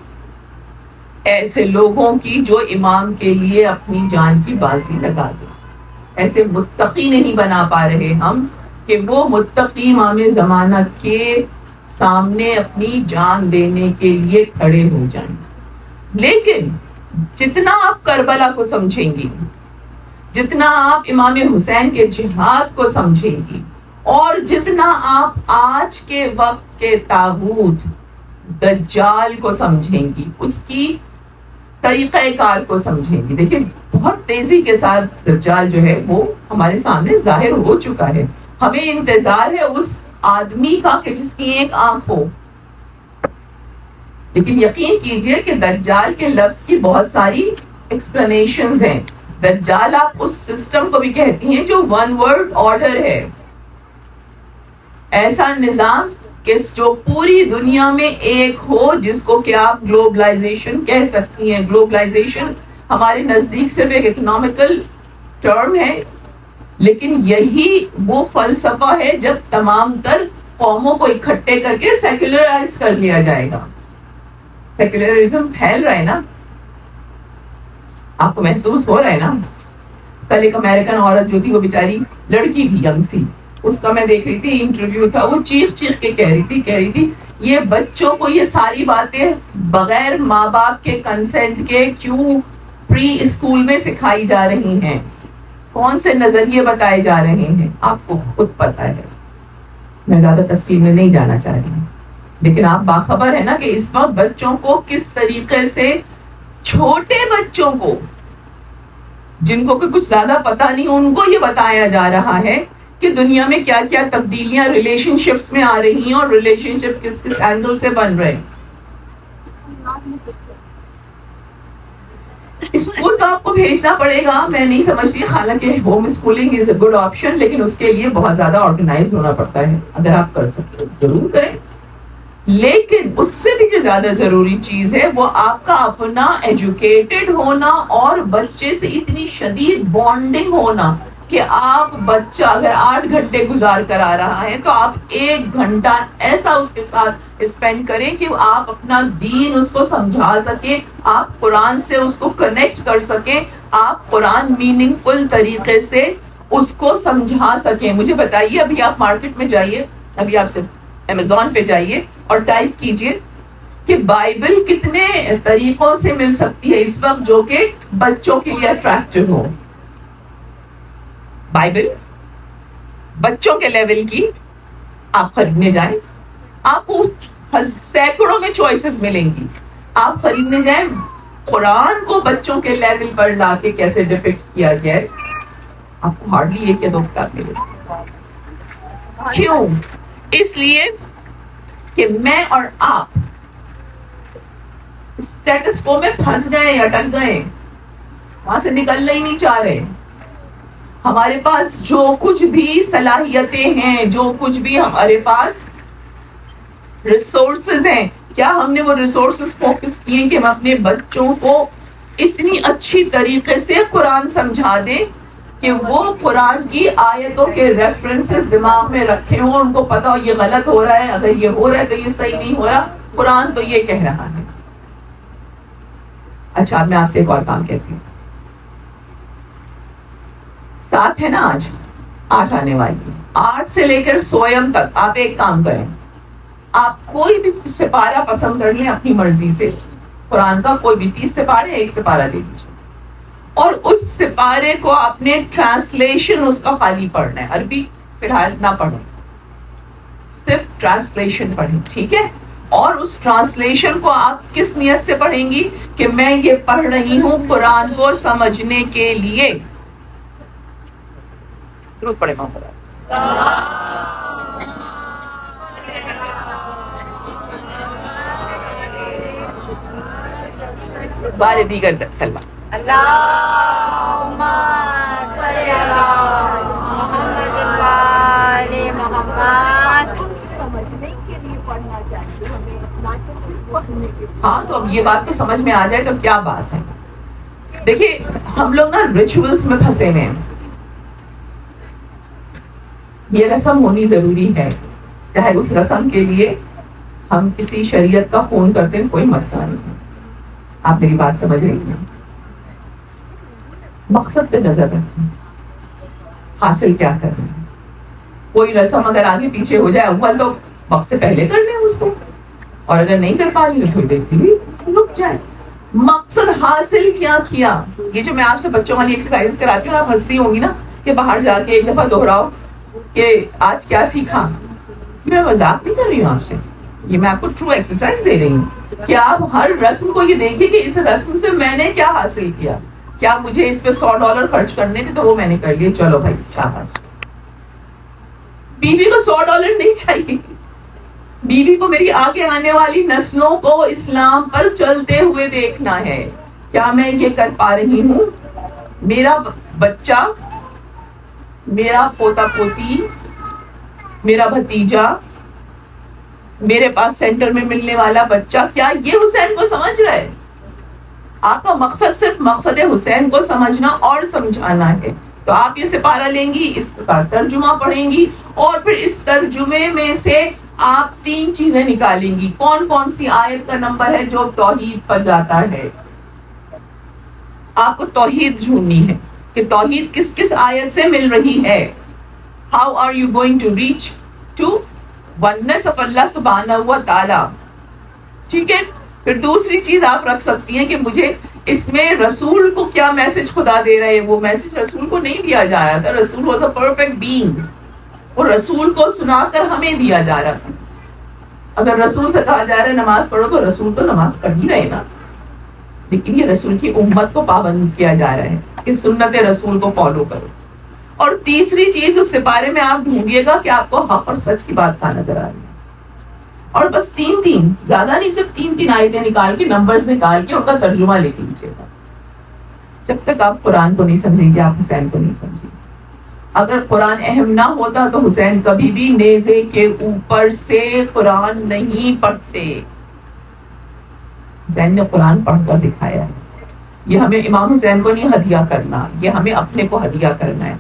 ایسے لوگوں کی جو امام کے لیے اپنی جان کی بازی لگا دیں. ایسے متقی نہیں بنا پا رہے ہم کہ وہ متقی امام زمانہ کے سامنے اپنی جان دینے کے لیے کھڑے ہو جائیں. لیکن جتنا آپ کربلا کو سمجھیں گی, جتنا آپ امام حسین کے جہاد کو سمجھیں گی, اور جتنا آپ آج کے وقت کے طاغوت دجال کو سمجھیں گی, اس کی طریقہ کار کو سمجھیں گی. دیکھیں بہت تیزی کے ساتھ دجال جو ہے وہ ہمارے سامنے ظاہر ہو چکا ہے. ہمیں انتظار ہے اس آدمی کا کہ جس کی ایک آنکھ ہو. لیکن یقین کیجئے کہ دجال کے لفظ کی بہت ساری ایکسپلینیشنز ہیں. دجال آپ اس سسٹم کو بھی کہتی ہیں جو ون ورڈ آرڈر ہے, ایسا نظام کہ جو پوری دنیا میں ایک ہو, جس کو کہ آپ گلوبلائزیشن کہہ سکتی ہیں. گلوبلائزیشن ہمارے نزدیک صرف ایک اکنامیکل ٹرم ہے, لیکن یہی وہ فلسفہ ہے جب تمام تر قوموں کو اکٹھے کر کے سیکولرائز کر دیا جائے گا. سیکولرزم پھیل رہا ہے نا, آپ کو محسوس ہو رہا ہے نا. کل ایک امریکن عورت جو تھی, وہ بیچاری لڑکی بھی ینگ سی, اس کا میں دیکھ رہی تھی انٹرویو تھا, وہ چیخ چیخ کے کہہ رہی تھی یہ بچوں کو یہ ساری باتیں بغیر ماں باپ کے کنسنٹ کے کیوں پری اسکول میں سکھائی جا رہی ہیں, کون سے نظریے بتائے جا رہے ہیں, آپ کو خود پتا ہے. میں زیادہ تفصیل میں نہیں جانا چاہ رہی ہوں, لیکن آپ باخبر ہے نا کہ اس وقت بچوں کو کس طریقے سے, چھوٹے بچوں کو جن کو کچھ زیادہ پتا نہیں, ان کو یہ بتایا جا رہا ہے کہ دنیا میں کیا کیا تبدیلیاں ریلیشن شپس میں آ رہی ہیں, اور ریلیشن شپ کس کس اینگل سے بن رہے ہیں. اسکول کا آپ کو بھیجنا پڑے گا, میں نہیں سمجھتی, حالانکہ home schooling is a good option, لیکن اس کے لیے بہت زیادہ آرگنائز ہونا پڑتا ہے. اگر آپ کر سکتے ضرور کریں, لیکن اس سے بھی جو زیادہ ضروری چیز ہے وہ آپ کا اپنا ایجوکیٹڈ ہونا, اور بچے سے اتنی شدید بانڈنگ ہونا کہ آپ بچہ اگر 8 گھنٹے گزار کر آ رہا ہے تو آپ 1 گھنٹہ ایسا اس کے ساتھ اسپینڈ کریں کہ آپ اپنا دین اس کو سمجھا سکیں, آپ قرآن سے اس کو کنیکٹ کر سکیں, آپ قرآن میننگ فل طریقے سے اس کو سمجھا سکیں. مجھے بتائیے, ابھی آپ مارکیٹ میں جائیے, ابھی آپ سے امیزون پہ جائیے اور ٹائپ کیجئے کہ بائبل کتنے طریقوں سے مل سکتی ہے اس وقت جو کہ بچوں کے لیے اٹریکٹیو ہو. بائبل بچوں کے لیول کی آپ خریدنے جائیں, آپ کو سینکڑوں میں چوائسز ملیں گی. آپ خریدنے جائیں, قرآن کو بچوں کے لیول پر لا کے کیسے ڈپکٹ کیا گیا ہے, آپ کو ہارڈلی 1 یا 2 کتاب ملے. کیوں؟ اس لیے کہ میں اور آپ اسٹیٹس کو میں پھنس گئے, اٹک گئے, وہاں سے نکلنا ہی نہیں چاہ رہے. ہمارے پاس جو کچھ بھی صلاحیتیں ہیں, جو کچھ بھی ہمارے پاس ریسورسز ہیں, کیا ہم نے وہ ریسورسز فوکس کیے کہ ہم اپنے بچوں کو اتنی اچھی طریقے سے قرآن سمجھا دیں کہ وہ قرآن کی آیتوں کے ریفرنسز دماغ میں رکھے ہوں, ان کو پتا ہو یہ غلط ہو رہا ہے, اگر یہ ہو رہا ہے تو یہ صحیح نہیں ہو رہا, قرآن تو یہ کہہ رہا ہے. اچھا, میں آپ سے ایک اور کام کہتی ہوں. 7 ہے نا آج, 8 آنے والی, 8 سے لے کر سویم تک آپ ایک کام کریں, آپ کوئی بھی سپارہ پسند کر لیں اپنی مرضی سے، قرآن کا کوئی بھی 30 سپارے، ایک سپارہ لے لیجیے، اور اس سپارے کو آپ نے ٹرانسلیشن اس کا خالی پڑھنا ہے، عربی فی الحال نہ پڑھیں، صرف ٹرانسلیشن پڑھیں، ٹھیک ہے؟ اور اس ٹرانسلیشن کو آپ کس نیت سے پڑھیں گی کہ میں یہ پڑھ رہی ہوں قرآن کو سمجھنے کے لیے. درود پڑھیں محمد. بارے دیگر سلمان. اللہم صلی علی محمد و آل محمد. سمجھنے کے لیے پڑھنا چاہیے ہمیں، نہ کہ صرف پڑھنے کے لیے. ہاں تو اب یہ بات تو سمجھ میں آ جائے تو کیا بات ہے. دیکھیے ہم لوگ نا ریچولس میں پھنسے ہوئے ہیں. یہ رسم ہونی ضروری ہے، چاہے اس رسم کے لیے ہم کسی شریعت کا خون کرتے ہیں، کوئی مسئلہ نہیں ہے. آپ میری بات سمجھ رہی ہیں؟ مقصد پہ نظر رکھیں، حاصل کیا کرنا ہے. کوئی رسم اگر آگے پیچھے ہو جائے، اول تو وقت سے پہلے کر لیں اس کو، اور اگر نہیں کر پا رہی تو تھوڑی دیر کے لیے رک جائیں. مقصد حاصل کیا کیا. یہ جو میں آپ سے بچوں والی ایکسرسائز کراتی ہوں، آپ ہنستی ہوں گی نا کہ باہر جا کے ایک دفعہ دوہراؤ کہ آج کیا سیکھا. میں مذاق نہیں کر رہی ہوں آپ سے، یہ میں آپ کو ٹرو ایکسرسائز دے رہی ہوں کہ آپ ہر رسم کو یہ دیکھیں کہ اس رسم سے میں نے کیا حاصل کیا. کیا مجھے اس پہ $100 خرچ کرنے تھے تو وہ میں نے کر لیے، چلو بھائی شاباش. بیوی کو $100 نہیں چاہیے، بیوی کو میری آگے آنے والی نسلوں کو اسلام پر چلتے ہوئے دیکھنا ہے. کیا میں یہ کر پا رہی ہوں؟ میرا بچہ، میرا پوتا پوتی، میرا بھتیجا، میرے پاس سینٹر میں ملنے والا بچہ، کیا یہ حسین کو سمجھ رہا ہے؟ آپ کا مقصد صرف مقصد حسین کو سمجھنا اور سمجھانا ہے. تو آپ یہ سپارہ لیں گی، اس کا ترجمہ پڑھیں گی، اور پھر اس ترجمے میں سے آپ 3 چیزیں نکالیں گی. کون کون سی آیت کا نمبر ہے جو توحید پر جاتا ہے. آپ کو توحید ڈھونڈنی ہے کہ توحید کس کس آیت سے مل رہی ہے. How are you going to reach to oneness of Allah subhanahu wa ta'ala. ٹھیک ہے. پھر دوسری چیز آپ رکھ سکتی ہیں کہ مجھے اس میں رسول کو کیا میسج خدا دے رہے ہیں. وہ میسج رسول کو نہیں دیا جا رہا تھا. رسول واز اے پرفیکٹ بینگ، اور رسول کو سنا کر ہمیں دیا جا رہا تھا. اگر رسول سے کہا جا رہا ہے نماز پڑھو تو رسول تو نماز پڑھ ہی رہے نا، لیکن یہ رسول کی امت کو پابند کیا جا رہا ہے کہ سنت رسول کو فالو کرو. اور تیسری چیز اس سپارے میں آپ ڈھونڈیے گا کہ آپ کو حق اور سچ کی بات کہاں نظر آ رہی ہے. اور بس 3 زیادہ نہیں، صرف 3 آیتیں نکال کے، نمبرز نکال کے ان کا ترجمہ لے لیجیے گا. جب تک آپ قرآن کو نہیں سمجھیں گے آپ حسین کو نہیں سمجھیں گے. اگر قرآن اہم نہ ہوتا تو حسین کبھی بھی نیزے کے اوپر سے قرآن نہیں پڑھتے. حسین نے قرآن پڑھ کر دکھایا ہے. یہ ہمیں امام حسین کو نہیں ہدیہ کرنا، یہ ہمیں اپنے کو ہدیہ کرنا ہے.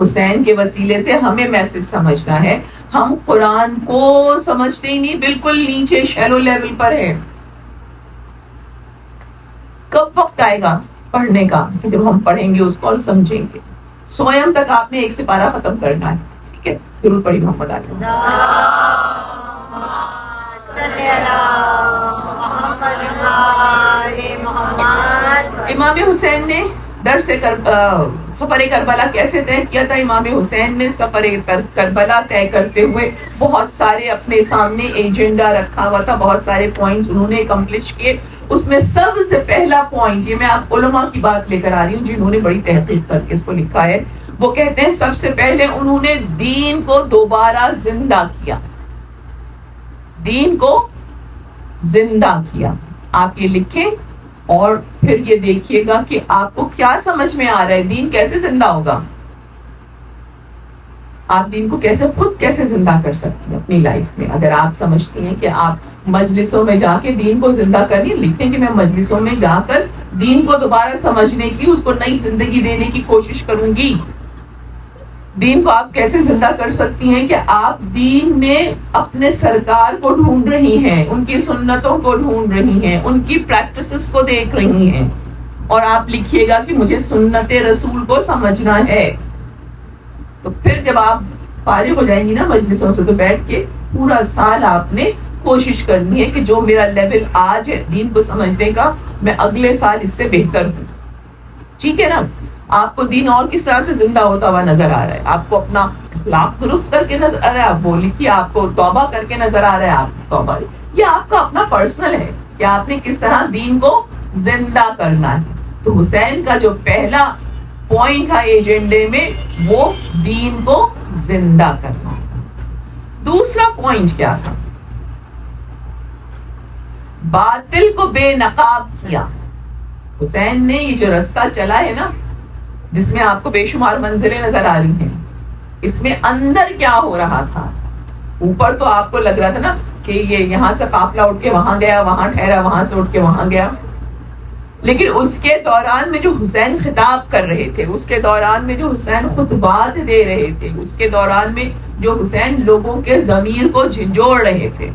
حسین کے وسیلے سے ہمیں میسج سمجھنا ہے. ہم قرآن کو سمجھتے ہی نہیں، بالکل نیچے شیلو لیول پر ہے. کب وقت آئے گا پڑھنے کا کہ جب ہم پڑھیں گے اس کو اور سمجھیں گے. سویم تک آپ نے ایک سپارہ ختم کرنا ہے. ٹھیک ہے، ضرور پڑھی محمد علی. امام حسین نے سفر کربلا کیسے طے کیا تھا؟ امام حسین نے سفر کربلا طے کرتے ہوئے بہت سارے اپنے سامنے ایجنڈا رکھا ہوا تھا، بہت سارے پوائنٹس انہوں نے اکمپلش کیے. اس میں سب سے پہلا پوائنٹ، یہ میں آپ علماء کی بات لے کر آ رہی ہوں جنہوں نے بڑی تحقیق کر کے اس کو لکھا ہے، وہ کہتے ہیں سب سے پہلے انہوں نے دین کو دوبارہ زندہ کیا. دین کو زندہ کیا. آپ یہ لکھیں اور پھر یہ دیکھیے گا کہ آپ کو کیا سمجھ میں آ رہا ہے. دین کیسے زندہ ہوگا؟ آپ دین کو کیسے زندہ کر سکتی ہیں اپنی لائف میں؟ اگر آپ سمجھتی ہیں کہ آپ مجلسوں میں جا کے دین کو زندہ کریے، لکھیں کہ میں مجلسوں میں جا کر دین کو دوبارہ سمجھنے کی، اس کو نئی زندگی دینے کی کوشش کروں گی. دین کو آپ کیسے زندہ کر سکتی ہیں کہ آپ دین میں اپنے سرکار کو ڈھونڈ رہی ہیں، ان کی سنتوں کو ڈھونڈ رہی ہیں، ان کی پریکٹسز کو دیکھ رہی ہیں. اور آپ لکھیے گا کہ مجھے سنت رسول کو سمجھنا ہے. تو پھر جب آپ فارغ ہو جائیں گی نا مجلسوں سے، تو بیٹھ کے پورا سال آپ نے کوشش کرنی ہے کہ جو میرا لیول آج ہے دین کو سمجھنے کا، میں اگلے سال اس سے بہتر ہوں. ٹھیک ہے نا؟ آپ کو دین اور کس طرح سے زندہ ہوتا ہوا نظر آ رہا ہے؟ آپ کو اپنا اخلاق درست کر کے نظر آ رہا ہے، آپ بولی کہ آپ کو توبہ کر کے نظر آ رہا ہے، آپ توبہ، یہ آپ کا اپنا پرسنل ہے کہ آپ نے کس طرح دین کو زندہ کرنا ہے. تو حسین کا جو پہلا پوائنٹ تھا ایجنڈے میں وہ دین کو زندہ کرنا. دوسرا پوائنٹ کیا تھا؟ باطل کو بے نقاب کیا. حسین نے یہ جو رستہ چلا ہے نا، جس میں آپ کو بے شمار منزلیں نظر آ رہی ہیں، اس میں اندر کیا ہو رہا تھا؟ اوپر تو آپ کو لگ رہا تھا نا کہ یہ یہاں سے قافلہ اٹھ کے وہاں گیا، وہاں ٹھہرا، وہاں سے اٹھ کے وہاں گیا، لیکن اس کے دوران میں جو حسین خطاب کر رہے تھے، اس کے دوران میں جو حسین خطبات دے رہے تھے، اس کے دوران میں جو حسین لوگوں کے ضمیر کو جھنجھوڑ رہے تھے،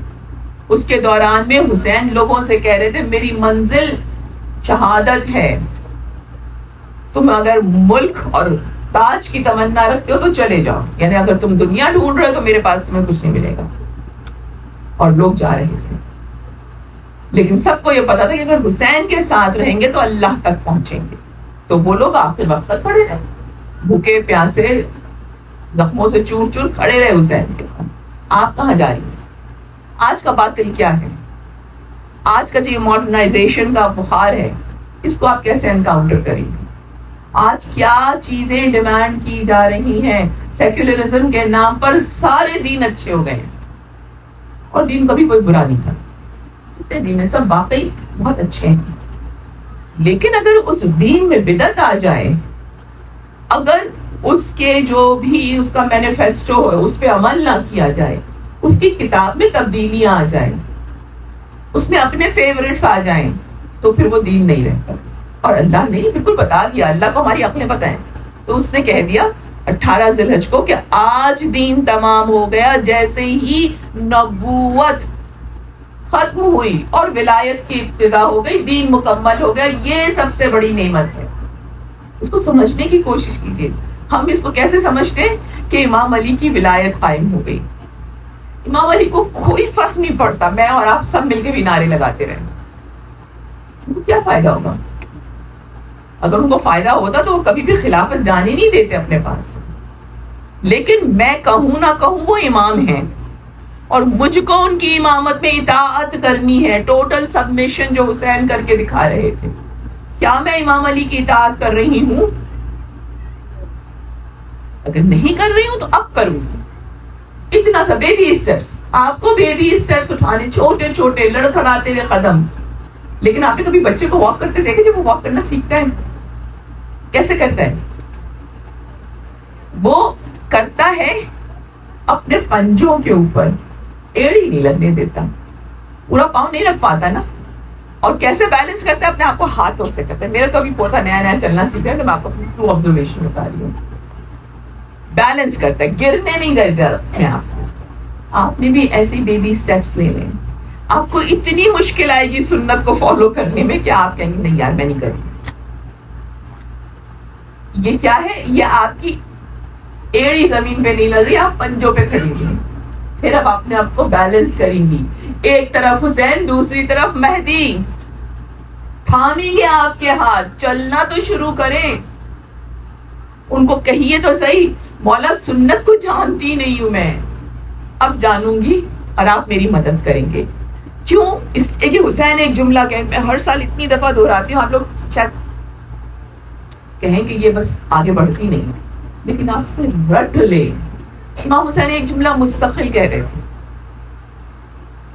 اس کے دوران میں حسین لوگوں سے کہہ رہے تھے میری منزل شہادت ہے، تم اگر ملک اور تاج کی تمنا رکھتے ہو تو چلے جاؤ، یعنی اگر تم دنیا ڈھونڈ رہے ہو تو میرے پاس تمہیں کچھ نہیں ملے گا. اور لوگ جا رہے تھے، لیکن سب کو یہ پتا تھا کہ اگر حسین کے ساتھ رہیں گے تو اللہ تک پہنچیں گے. تو وہ لوگ آخر وقت تک کھڑے رہے، بھوکے پیاسے زخموں سے چور چور کھڑے رہے حسین کے ساتھ. آپ کہاں جا رہی ہیں؟ آج کا باطل کیا ہے؟ آج کا جو یہ ماڈرنائزیشن کا بخار ہے، اس کو آپ کیسے انکاؤنٹر کریں گے؟ آج کیا چیزیں ڈیمانڈ کی جا رہی ہیں؟ سیکولرزم کے نام پر سارے دین اچھے ہو گئے ہیں، اور دین کبھی کوئی برا نہیں تھا. جتنے دین ہیں سب واقعی بہت اچھے ہیں، لیکن اگر اس دین میں بدعت آ جائے، اگر اس کے جو بھی اس کا مینیفیسٹو ہے اس پہ عمل نہ کیا جائے، اس کی کتاب میں تبدیلیاں آ جائیں، اس میں اپنے فیورٹس آ جائیں، تو پھر وہ دین نہیں رہتا. اور اللہ نے بالکل بتا دیا، اللہ کو ہماری عقلیں پتہ ہیں، تو اس نے کہہ دیا 18 ذی الحج کو کہ آج دین تمام ہو گیا. جیسے ہی نبوت ختم ہوئی اور ولایت کی ابتدا ہو گئی، دین مکمل ہو گیا. یہ سب سے بڑی نعمت ہے. اس کو سمجھنے کی کوشش کیجیے. ہم اس کو کیسے سمجھتے ہیں کہ امام علی کی ولایت قائم ہو گئی. امام علی کو کوئی فرق نہیں پڑتا، میں اور آپ سب مل کے بھی نعرے لگاتے رہیں، ان کو کیا فائدہ ہوگا؟ اگر ان کو فائدہ ہوتا تو وہ کبھی بھی خلافت جانے نہیں دیتے اپنے پاس. لیکن میں کہوں نہ کہوں وہ امام ہیں، اور مجھ کو ان کی امامت میں اطاعت کرنی ہے. ٹوٹل سبمیشن جو حسین کر کے دکھا رہے تھے، کیا میں امام علی کی اطاعت کر رہی ہوں؟ اگر نہیں کر رہی ہوں تو اب کروں. اتنا سا بیبی اسٹیپس، آپ کو بیبی اسٹیپس اٹھانے، چھوٹے چھوٹے لڑکھڑاتے ہوئے قدم. لیکن آپ نے کبھی بچے کو واک کرتے دیکھے؟ جب وہ واک کرنا سیکھتا ہے کیسے کرتا ہے؟ وہ کرتا ہے اپنے پنجوں کے اوپر، ایڑی نہیں لگنے دیتا، پورا پاؤں نہیں رکھ پاتا نا. اور کیسے بیلنس کرتا ہے؟ اپنے آپ کو ہاتھوں سے کرتا ہے. میرا تو ابھی پوتا نیا نیا چلنا سیکھا ہے، تو میں آپ کو ٹرو آبزرویشن بتا رہی ہوں. بیلنس کرتا ہے، گرنے نہیں دیتا اپنے آپ کو. آپ نے بھی ایسی بیبی اسٹیپس لے لیں. آپ کو اتنی مشکل آئے گی سنت کو فالو کرنے میں کہ آپ کہیں گے نہیں یار میں نہیں کروں. یہ کیا ہے؟ یہ آپ کی ایڑی زمین پہ نہیں لگ رہی، آپ پنجوں پہ کھڑی ہوئی. پھر اب اپنے آپ کو بیلنس کریں گی. ایک طرف حسین، دوسری طرف مہدی، تھامیں گے آپ کے ہاتھ. چلنا تو شروع کریں. ان کو کہیے تو صحیح، مولا سنت کو جانتی نہیں ہوں میں، اب جانوں گی اور آپ میری مدد کریں گے. کیوں؟ اس لیے کہ حسین ایک جملہ کہ میں ہر سال اتنی دفعہ دہراتی ہوں، آپ لوگ شاید کہیں کہ یہ بس آگے بڑھتی نہیں، لیکن آپ اس میں رٹ لیں. امام حسین ایک جملہ مستقل کہہ رہے تھے.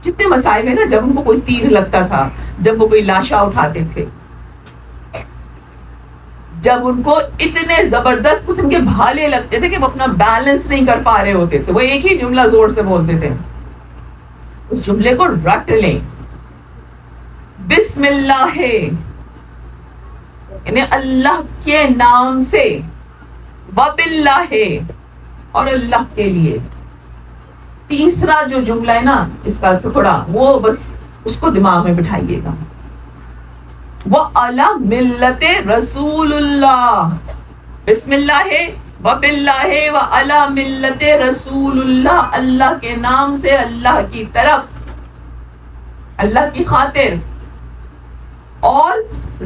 جتنے مسائل ہیں نا، جب ان کو کوئی تیر لگتا تھا، جب وہ کوئی لاشا اٹھاتے تھے، جب ان کو اتنے زبردست قسم کے بھالے لگتے تھے کہ وہ اپنا بیلنس نہیں کر پا رہے ہوتے تھے، وہ ایک ہی جملہ زور سے بولتے تھے. اس جملے کو رٹ لیں. بسم اللہ، یعنی اللہ کے نام سے، وباللہ، اور اللہ کے لیے. تیسرا جو جملہ ہے نا اس کا ٹکڑا، وہ بس اس کو دماغ میں بٹھائیے گا. وہ علی ملت رسول اللہ. بسم اللہ وباللہ وعلی ملت رسول اللہ، اللہ کے نام سے، اللہ کی طرف، اللہ کی خاطر، اور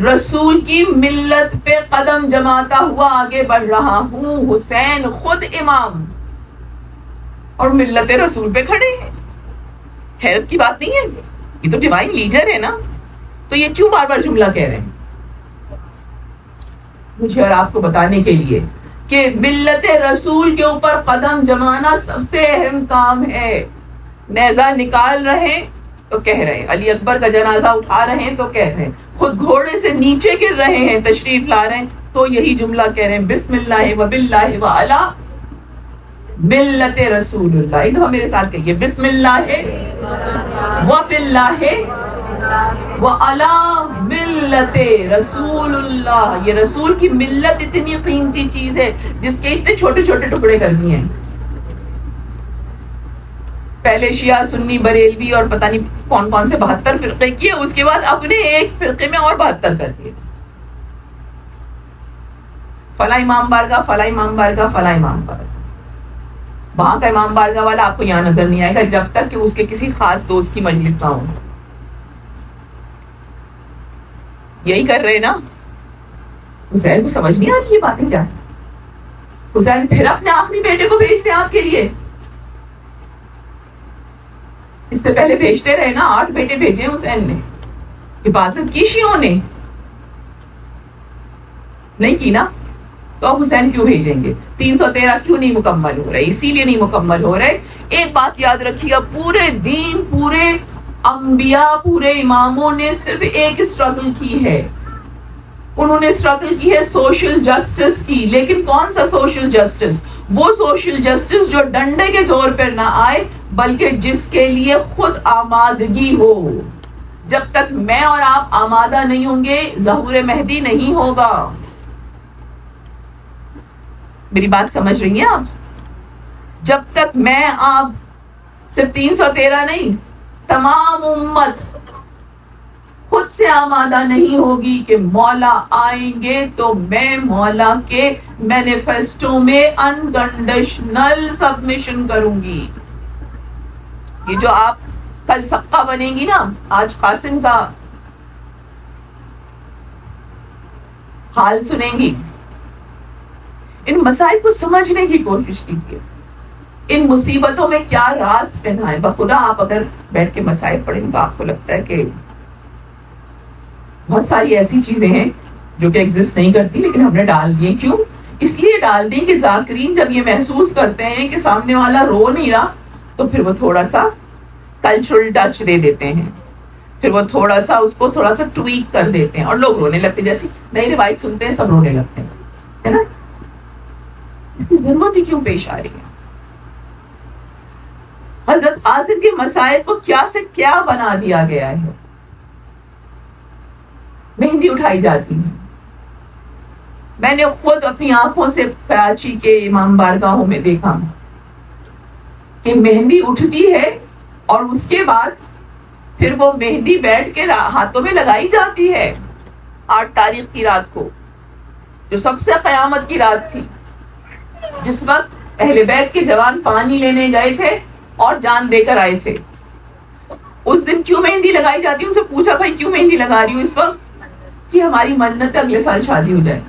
رسول کی ملت پہ قدم جماتا ہوا آگے بڑھ رہا ہوں. حسین خود امام اور ملت رسول پہ کھڑے ہیں. حیرت کی بات نہیں ہے؟ یہ تو ڈیوائن لیڈر ہے نا. تو یہ کیوں بار بار جملہ کہہ رہے ہیں؟ مجھے اور آپ کو بتانے کے لیے کہ ملت رسول کے اوپر قدم جمانا سب سے اہم کام ہے. نیزہ نکال رہے ہیں تو کہہ رہے ہیں، علی اکبر کا جنازہ اٹھا رہے ہیں تو کہہ رہے ہیں، خود گھوڑے سے نیچے گر رہے ہیں، تشریف لا رہے ہیں تو یہی جملہ کہہ رہے ہیں، بسم اللہ وباللہ وعلی ملت رسول اللہ. ادھر میرے ساتھ کہیے، بسم اللہ وباللہ وعلی ملت رسول اللہ. یہ رسول کی ملت اتنی قیمتی چیز ہے جس کے اتنے چھوٹے چھوٹے ٹکڑے کر دیے ہیں. پہلے شیعہ، سنی، بریلوی اور پتہ نہیں کون کون سے 72 فرقے کیے، اس کے بعد اپنے ایک فرقے میں اور 72 کر دیے. فلاں امام بارگاہ، فلاں امام بارگاہ، فلاں امام بارگاہ. وہاں کا امام بارگاہ والا آپ کو یہاں نظر نہیں آئے گا جب تک کہ اس کے کسی خاص دوست کی مجلس نہ ہو. یہی کر رہے نا. حسین کو سمجھ نہیں آ رہی یہ باتیں کیا؟ حسین پھر اپنے آخری بیٹے کو بھیج دیں آپ کے لیے. اس سے پہلے بھیجتے رہے نا، 8 بیٹے بھیجے حسین نے. حفاظت کی شیعوں نے نہیں کی نا، تو اب حسین کیوں بھیجیں گے؟ 313 کیوں نہیں مکمل ہو رہے؟ اسی لیے نہیں مکمل ہو رہے. ایک بات یاد رکھیے، پورے دین، پورے انبیاء، پورے اماموں نے صرف ایک اسٹرگل کی ہے. انہوں نے اسٹرگل کی ہے سوشل جسٹس کی. لیکن کون سا سوشل جسٹس؟ وہ سوشل جسٹس جو ڈنڈے کے زور پر نہ آئے بلکہ جس کے لیے خود آمادگی ہو. جب تک میں اور آپ آمادہ نہیں ہوں گے ظہور مہدی نہیں ہوگا. میری بات سمجھ رہی ہیں آپ؟ جب تک میں آپ، صرف 313 نہیں، تمام امت خود سے آمادہ نہیں ہوگی کہ مولا آئیں گے تو میں مولا کے مینیفیسٹو میں انکنڈیشنل سبمیشن کروں گی. یہ جو آپ کل سقہ بنے گی نا، آج قاسم کا حال سنیں گی، ان مسائل کو سمجھنے کی کوشش کیجیے. ان مصیبتوں میں کیا راز پہنا ہے. بخدا آپ اگر بیٹھ کے مسائل پڑھیں تو آپ کو لگتا ہے کہ بہت ساری ایسی چیزیں ہیں جو کہ ایگزسٹ نہیں کرتی لیکن ہم نے ڈال دی. کیوں؟ اس لیے ڈال دی کہ ذاکرین جب یہ محسوس کرتے ہیں کہ سامنے والا رو نہیں رہا تو پھر وہ تھوڑا سا کلچرل ٹچ دے دیتے ہیں، پھر وہ تھوڑا سا اس کو تھوڑا سا ٹویک کر دیتے ہیں اور لوگ رونے لگتے ہیں. جیسی نئی روایت سنتے ہیں سب رونے لگتے ہیں، ہے نا؟ اس کی ضرورت ہی کیوں پیش آ رہی ہے؟ حضرت قاسم کے مسائل کو کیا سے کیا بنا دیا گیا ہے. مہندی اٹھائی جاتی ہے. میں نے خود اپنی آنکھوں سے کراچی کے امام بارگاہوں میں دیکھا کہ مہندی اٹھتی ہے اور اس کے بعد پھر وہ مہندی بیٹھ کے ہاتھوں میں لگائی جاتی ہے. 8 تاریخ کی رات کو، جو سب سے قیامت کی رات تھی، جس وقت اہل بیت کے جوان پانی لینے گئے تھے اور جان دے کر آئے تھے. اس دن کیوں مہندی لگائی جاتی؟ ان سے پوچھا بھائی کیوں مہندی لگا رہی ہوں اس وقت؟ جی ہماری منت ہے اگلے سال شادی ہو جائے.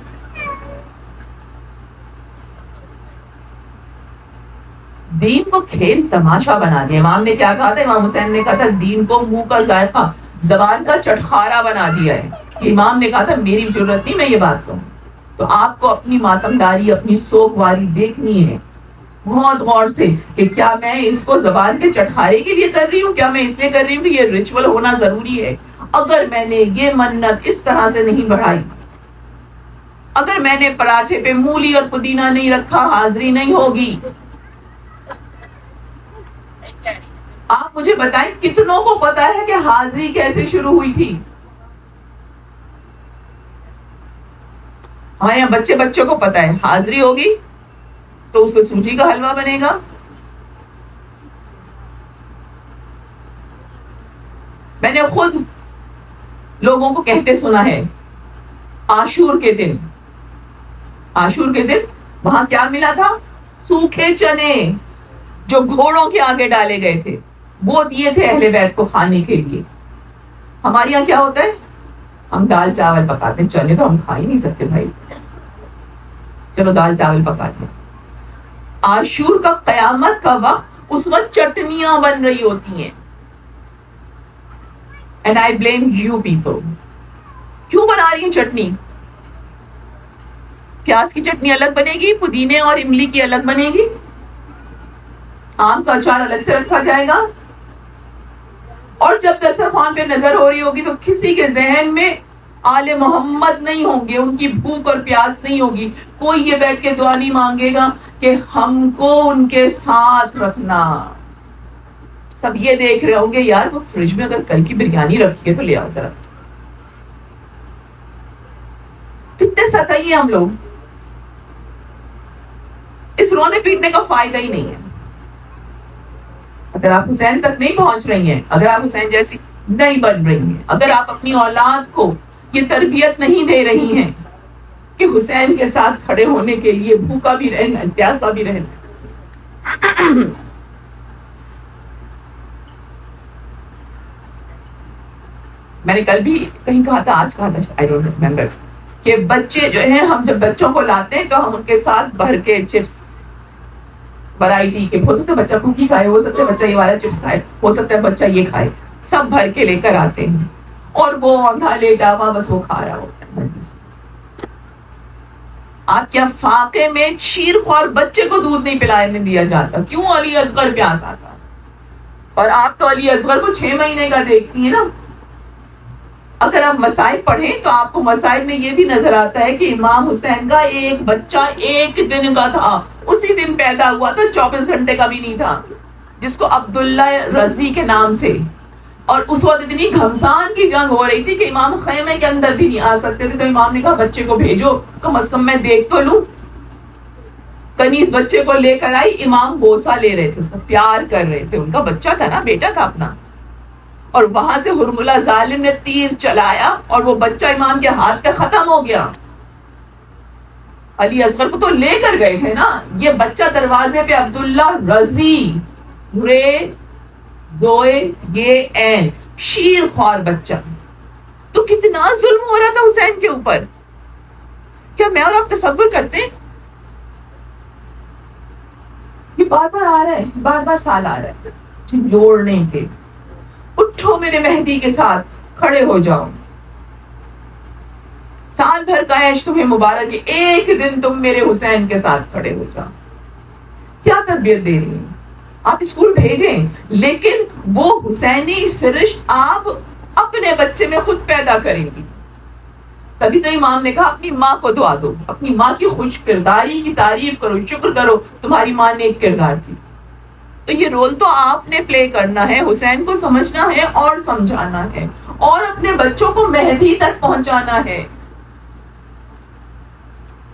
دین کو کھیل تماشا بنا دیا. امام نے کیا کہا تھا؟ امام حسین نے کہا تھا دین کو منہ کا ذائقہ، زبان کا چٹخارا بنا دیا ہے. امام نے کہا تھا میری ضرورت نہیں میں یہ بات کہوں. تو آپ کو اپنی ماتمداری، اپنی سوگواری دیکھنی ہے بہت غور سے کہ کیا میں اس کو زبان کے چٹخارے کے لیے کر رہی ہوں، کیا میں اس لیے کر رہی ہوں کہ یہ ریچول ہونا ضروری ہے. اگر میں نے یہ منت اس طرح سے نہیں بڑھائی، اگر میں نے پراٹھے پہ مولی اور پودینہ نہیں رکھا، حاضری نہیں ہوگی. آپ مجھے بتائیں کتنوں کو پتا ہے کہ حاضری کیسے شروع ہوئی تھی؟ ہمارے یہاں بچوں کو پتا ہے حاضری ہوگی تو اس میں سوجی کا حلوہ بنے گا. میں نے خود لوگوں کو کہتے سنا ہے عاشور کے دن وہاں کیا ملا تھا؟ سوکھے چنے جو گھوڑوں کے آگے ڈالے گئے تھے، وہ دیے تھے اہل بیت کو کھانے کے لیے. ہمارے یہاں کیا ہوتا ہے؟ ہم دال چاول پکاتے ہیں، چنے تو ہم کھا ہی نہیں سکتے بھائی، چلو دال چاول پکاتے ہیں. عاشور کا قیامت کا وقت، اس وقت چٹنیاں بن رہی ہوتی ہیں. And I blame you people. کیوں بنا رہی ہیں چٹنی؟ پیاز کی چٹنی الگ بنے گی، پودینے اور املی کی الگ بنے گی، آم کا اچار الگ سے رکھا جائے گا. اور جب دسترخوان پہ نظر ہو رہی ہوگی تو کسی کے ذہن میں آل محمد نہیں ہوں گے، ان کی بھوک اور پیاس نہیں ہوگی. کوئی یہ بیٹھ کے دعا نہیں مانگے گا کہ ہم کو ان کے ساتھ رکھنا. سب یہ دیکھ رہے ہوں گے یار وہ فریج میں اگر کل کی بریانی رکھی ہے تو لے آؤ ذرا. کتنے سطحی ہیں ہم لوگ. اس رونے پیٹنے کا فائدہ ہی نہیں ہے. اگر آپ حسین تک نہیں پہنچ رہی ہیں، اگر آپ حسین جیسی نہیں بن رہی ہیں، اگر آپ اپنی اولاد کو یہ تربیت نہیں دے رہی ہیں کہ حسین کے ساتھ کھڑے ہونے کے لیے بھوکا بھی رہنا، پیاسا بھی رہنا. میں نے کل بھی کہیں کہا تھا، آج کہا تھا، I don't remember، کہ بچے جو ہیں، ہم جب بچوں کو لاتے ہیں تو ہم ان کے ساتھ بھر کے چپس ورائٹی کے، ہو سکتا ہے بچہ کوکی کھائے، ہو سکتا ہے بچہ یہ والا چپس کھائے، ہو سکتا ہے بچہ یہ کھائے، سب بھر کے لے کر آتے ہیں اور وہ آندھا لیٹا ہوا بس وہ کھا رہا ہوتا ہے. آپ کیا فاقے میں شیر خوار بچے کو دودھ نہیں پلانے دیا جاتا؟ کیوں؟ علی اصغر پیاس آتا. اور آپ تو علی اصغر کو 6 مہینے کا دیکھتی ہیں نا. اگر آپ مسائل پڑھیں تو آپ کو مسائل میں یہ بھی نظر آتا ہے کہ امام حسین کا ایک بچہ 1 دن کا تھا، اسی دن پیدا ہوا تھا، 24 گھنٹے کا بھی نہیں تھا، جس کو عبداللہ رضی کے نام سے. اور اس وقت اتنی گھمسان کی جنگ ہو رہی تھی کہ امام خیمے کے اندر بھی نہیں آ سکتے تھے. تو امام نے کہا بچے کو بھیجو، کم از کم میں دیکھ تو لوں. کنیز بچے کو لے کر آئی، امام بوسہ لے رہے تھے، اس کا پیار کر رہے تھے، ان کا بچہ تھا نا، بیٹا تھا اپنا. اور وہاں سے حرملہ ظالم نے تیر چلایا اور وہ بچہ امام کے ہاتھ پہ ختم ہو گیا. علی اصغر کو تو لے کر گئے تھے نا. یہ بچہ دروازے پہ عبداللہ رضی، رے زوئے یہ این، شیر خوار بچہ. تو کتنا ظلم ہو رہا تھا حسین کے اوپر. کیا میں اور آپ تصور کرتے ہیں؟ یہ بار بار آ رہا ہے، بار بار سال آ رہا ہے جوڑنے کے. اٹھو میرے مہدی کے ساتھ کھڑے ہو جاؤ، سال بھر کا عیش تمہیں مبارک ہے، ایک دن تم میرے حسین کے ساتھ کھڑے ہو جاؤ. کیا تربیت دے رہی ہیں آپ؟ اسکول بھیجیں، لیکن وہ حسینی سرشت آپ اپنے بچے میں خود پیدا کریں گی. تبھی تو امام نے کہا اپنی ماں کو دعا دو، اپنی ماں کی خوش کرداری کی تعریف کرو، شکر کرو تمہاری ماں نے ایک کردار کی. تو یہ رول تو آپ نے پلے کرنا ہے، حسین کو سمجھنا ہے اور سمجھانا ہے اور اپنے بچوں کو مہدی تک پہنچانا ہے.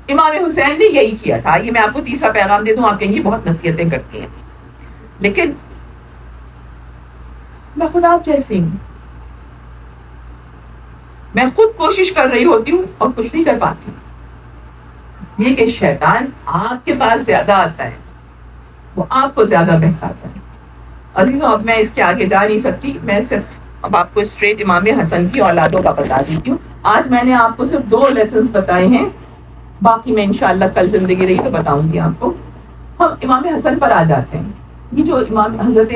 امام حسین نے یہی کیا تھا. یہ میں آپ کو تیسرا پیغام دے دوں، آپ کہیں گے بہت نصیحتیں کرتی ہیں، لیکن میں خود آپ جیسی ہوں. میں خود کوشش کر رہی ہوتی ہوں اور کچھ نہیں کر پاتی، اس لیے کہ شیطان آپ کے پاس زیادہ آتا ہے، وہ آپ کو زیادہ بہکاتا ہے. عزیزوں اب میں اس کے آگے جا نہیں سکتی، میں صرف اب آپ کو اسٹریٹ امام حسن کی اولادوں کا بتا دیتی ہوں. آج میں نے آپ کو صرف 2 لیسنز بتائے ہیں، باقی میں انشاءاللہ کل زندگی رہی تو بتاؤں گی آپ کو. ہم امام حسن پر آ جاتے ہیں. یہ جو امام حضرت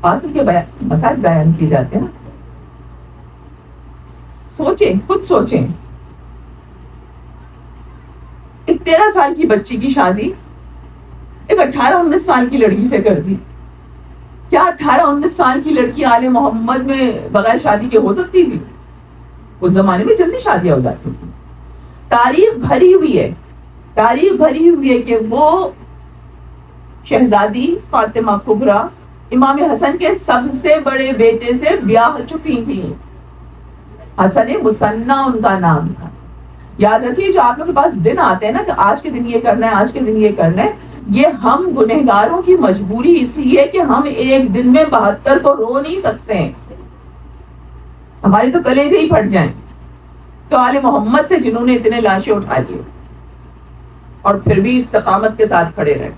فاصل کے مسائل بیان کیے جاتے ہیں، سوچیں، خود سوچیں. ایک 13 سال کی بچی کی شادی ایک 18-19 سال کی لڑکی سے کر دی. کیا 18-19 سال کی لڑکی آل محمد میں بغیر شادی کے ہو سکتی تھی؟ اس زمانے میں جلدی شادیاں ہو جاتی تھی. تاریخ بھری ہوئی ہے، تاریخ بھری ہوئی ہے کہ وہ شہزادی فاطمہ کبریٰ امام حسن کے سب سے بڑے بیٹے سے بیاہ چکی تھی. حسن مثنی ان کا نام تھا. یاد رکھیے جو آپ لوگوں کے پاس دن آتے ہیں نا کہ آج کے دن یہ کرنا ہے، آج کے دن یہ کرنا ہے، یہ ہم گنہگاروں کی مجبوری اس لیے کہ ہم ایک دن میں 72 کو رو نہیں سکتے ہیں، ہمارے تو کلیجے ہی پھٹ جائیں. تو آل محمد تھے جنہوں نے اتنے لاشیں اٹھا لیے. اور پھر بھی استقامت کے ساتھ کھڑے رہے.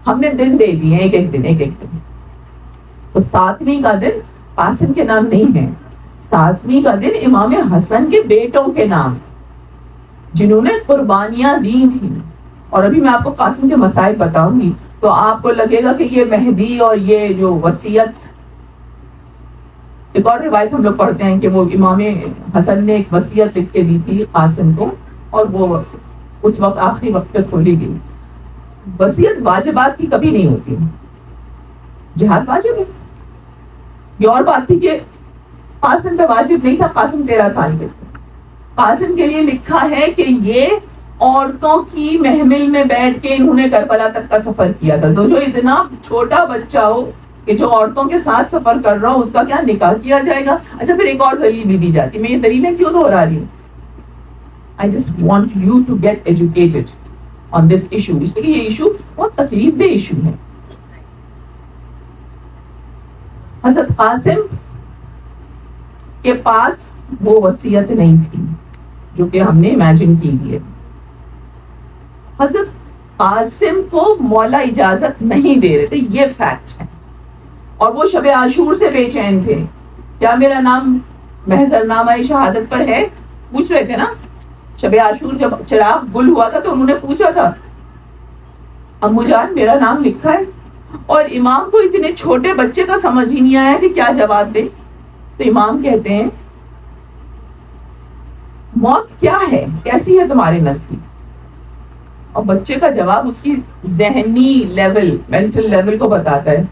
ہم نے دن دے دیے ایک ایک دن. تو 7ویں کا دن قاسم کے نام نہیں ہے، 7ویں کا دن امام حسن کے بیٹوں کے نام جنہوں نے قربانیاں دی تھیں. اور ابھی میں آپ کو قاسم کے مسائل بتاؤں گی تو آپ کو لگے گا کہ یہ مہدی اور یہ جو وصیت، ایک اور روایت ہم لوگ پڑھتے ہیں کہ وہ امام حسن نے ایک وصیت لکھ کے دی تھی قاسم کو، اور وہ اس وقت آخری وقت پہ کھولی گئی. وصیت واجبات کی کبھی نہیں ہوتی. جہاد واجب ہے. یہ اور بات تھی کہ قاسم پہ واجب نہیں تھا، قاسم 13 سال کے تھے. قاسم کے لیے لکھا ہے کہ یہ عورتوں کی محمل میں بیٹھ کے انہوں نے کربلا تک کا سفر کیا تھا. تو جو اتنا چھوٹا بچہ ہو کہ جو عورتوں کے ساتھ سفر کر رہا ہو، اس کا کیا نکاح کیا جائے گا؟ اچھا پھر ایک اور دلیل بھی دی جاتی. میں یہ دلیلیں کیوں دہرا رہی ہوں؟ I just want you to get educated on this issue. اس لیے یہ ایشو بہت تکلیف دہ ایشو ہے. حضرت قاسم کے پاس وہ وصیت نہیں تھی جو کہ ہم نے امیجن کی ہے. حضرت قاسم کو مولا اجازت نہیں دے رہے تھے، یہ فیکٹ ہے. اور وہ شب عاشور سے بے چین تھے. کیا میرا نام محضر نامہ شہادت پر ہے؟ پوچھ رہے تھے نا. شب عاشور جب چراغ گل ہوا تھا تو انہوں نے پوچھا تھا امو جان میرا نام لکھا ہے؟ اور امام کو اتنے چھوٹے بچے کا سمجھ ہی نہیں آیا کہ کیا جواب دے. تو امام کہتے ہیں موت کیا ہے، کیسی ہے تمہارے نزدیک؟ اور بچے کا جواب اس کی ذہنی لیول، مینٹل لیول کو بتاتا ہے.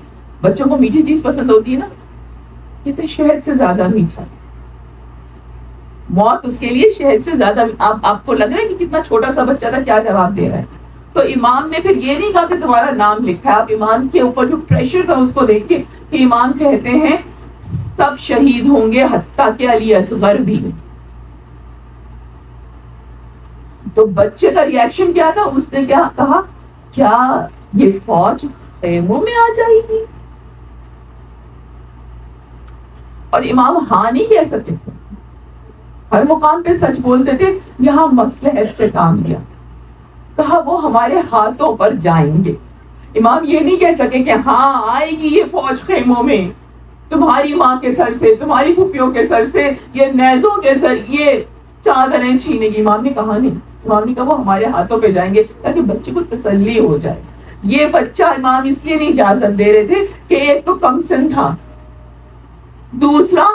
بچوں کو میٹھی چیز پسند ہوتی ہے نا، کہتے ہیں شہد سے زیادہ میٹھا. موت اس کے لیے شہد سے زیادہ. آپ کو لگ رہا ہے کہ کتنا چھوٹا سا بچہ تھا کیا جواب دے رہا ہے. تو امام نے پھر یہ نہیں کہا کہ تمہارا نام لکھا ہے. آپ امام کے اوپر جو پریشر تھا اس کو دیکھیں کہ امام کہتے ہیں سب شہید ہوں گے حتیٰ کہ علی اصغر بھی. تو بچے کا ریاکشن کیا تھا؟ اس نے کیا کہا؟ کیا یہ فوج خیموں میں آ جائے گی؟ اور امام ہاں نہیں کہہ سکتے تھے. ہر مقام پہ سچ بولتے تھے. یہاں مصلحت سے کام لیا. کہا وہ ہمارے ہاتھوں پر جائیں گے. امام یہ نہیں کہہ سکے کہ ہاں آئے گی یہ فوج خیموں میں، تمہاری ماں کے سر سے، تمہاری پھوپھیوں کے سر سے، یہ نیزوں کے ذریعے چادریں چھینے گی. امام نے کہا نہیں. امام نے کہا وہ ہمارے ہاتھوں پہ جائیں گے تاکہ بچے کو تسلی ہو جائے. یہ بچہ امام اس لیے نہیں اجازت دے رہے تھے کہ ایک تو کم سن تھا، دوسرا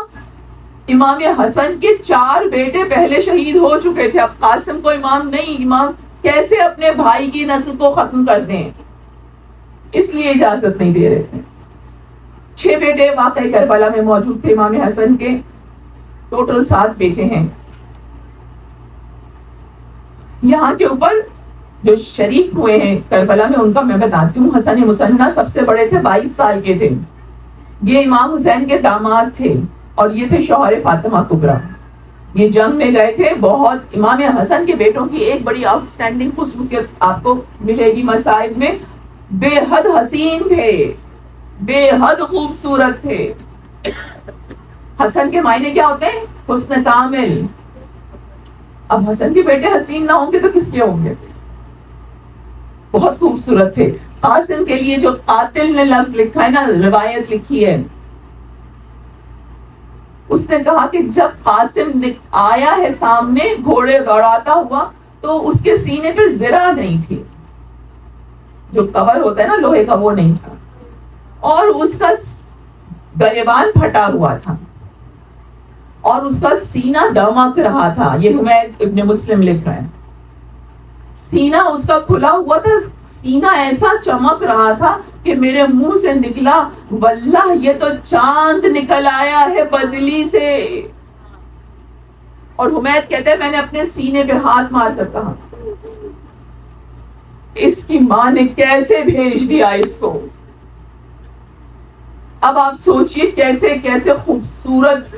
امام حسن کے 4 بیٹے پہلے شہید ہو چکے تھے. اب قاسم کو امام نہیں، امام کیسے اپنے بھائی کی نسل کو ختم کر دیں؟ اس لیے اجازت نہیں دے رہے تھے. 6 بیٹے واقعی کربلا میں موجود تھے امام حسن کے. ٹوٹل 7 بیٹے ہیں. یہاں کے اوپر جو شریک ہوئے ہیں کربلا میں ان کا میں بتاتی ہوں. حسن مصنع سب سے بڑے تھے، 22 سال کے تھے. یہ امام حسین کے داماد تھے اور یہ تھے شوہر فاطمہ کبریٰ. یہ جنگ میں گئے تھے. بہت امام حسن کے بیٹوں کی ایک بڑی آؤٹ اسٹینڈنگ خصوصیت آپ کو ملے گی مصائب میں، بے حد حسین تھے، بے حد خوبصورت تھے. حسن کے معنی کیا ہوتے ہیں؟ حسن کامل. اب حسن کے بیٹے حسین نہ ہوں گے تو کس کے ہوں گے؟ بہت خوبصورت تھے. قاسم کے لیے جو قاتل نے لفظ لکھا ہے نا، روایت لکھی ہے، اس نے کہا کہ جب قاسم آیا ہے سامنے گھوڑے دوڑاتا ہوا تو اس کے سینے پہ زرہ نہیں تھی. جو کور ہوتا ہے نا لوہے کا، وہ نہیں تھا. اور اس کا گریبان پھٹا ہوا تھا اور اس کا سینہ دمک رہا تھا. یہ حمید ابن مسلم لکھ رہا ہے. سینہ اس کا کھلا ہوا تھا، سینہ ایسا چمک رہا تھا کہ میرے منہ سے نکلا واللہ یہ تو چاند نکل آیا ہے بدلی سے. اور حمید کہتے ہیں میں نے اپنے سینے پہ ہاتھ مار کر کہا اس کی ماں نے کیسے بھیج دیا اس کو. اب آپ سوچئے کیسے کیسے خوبصورت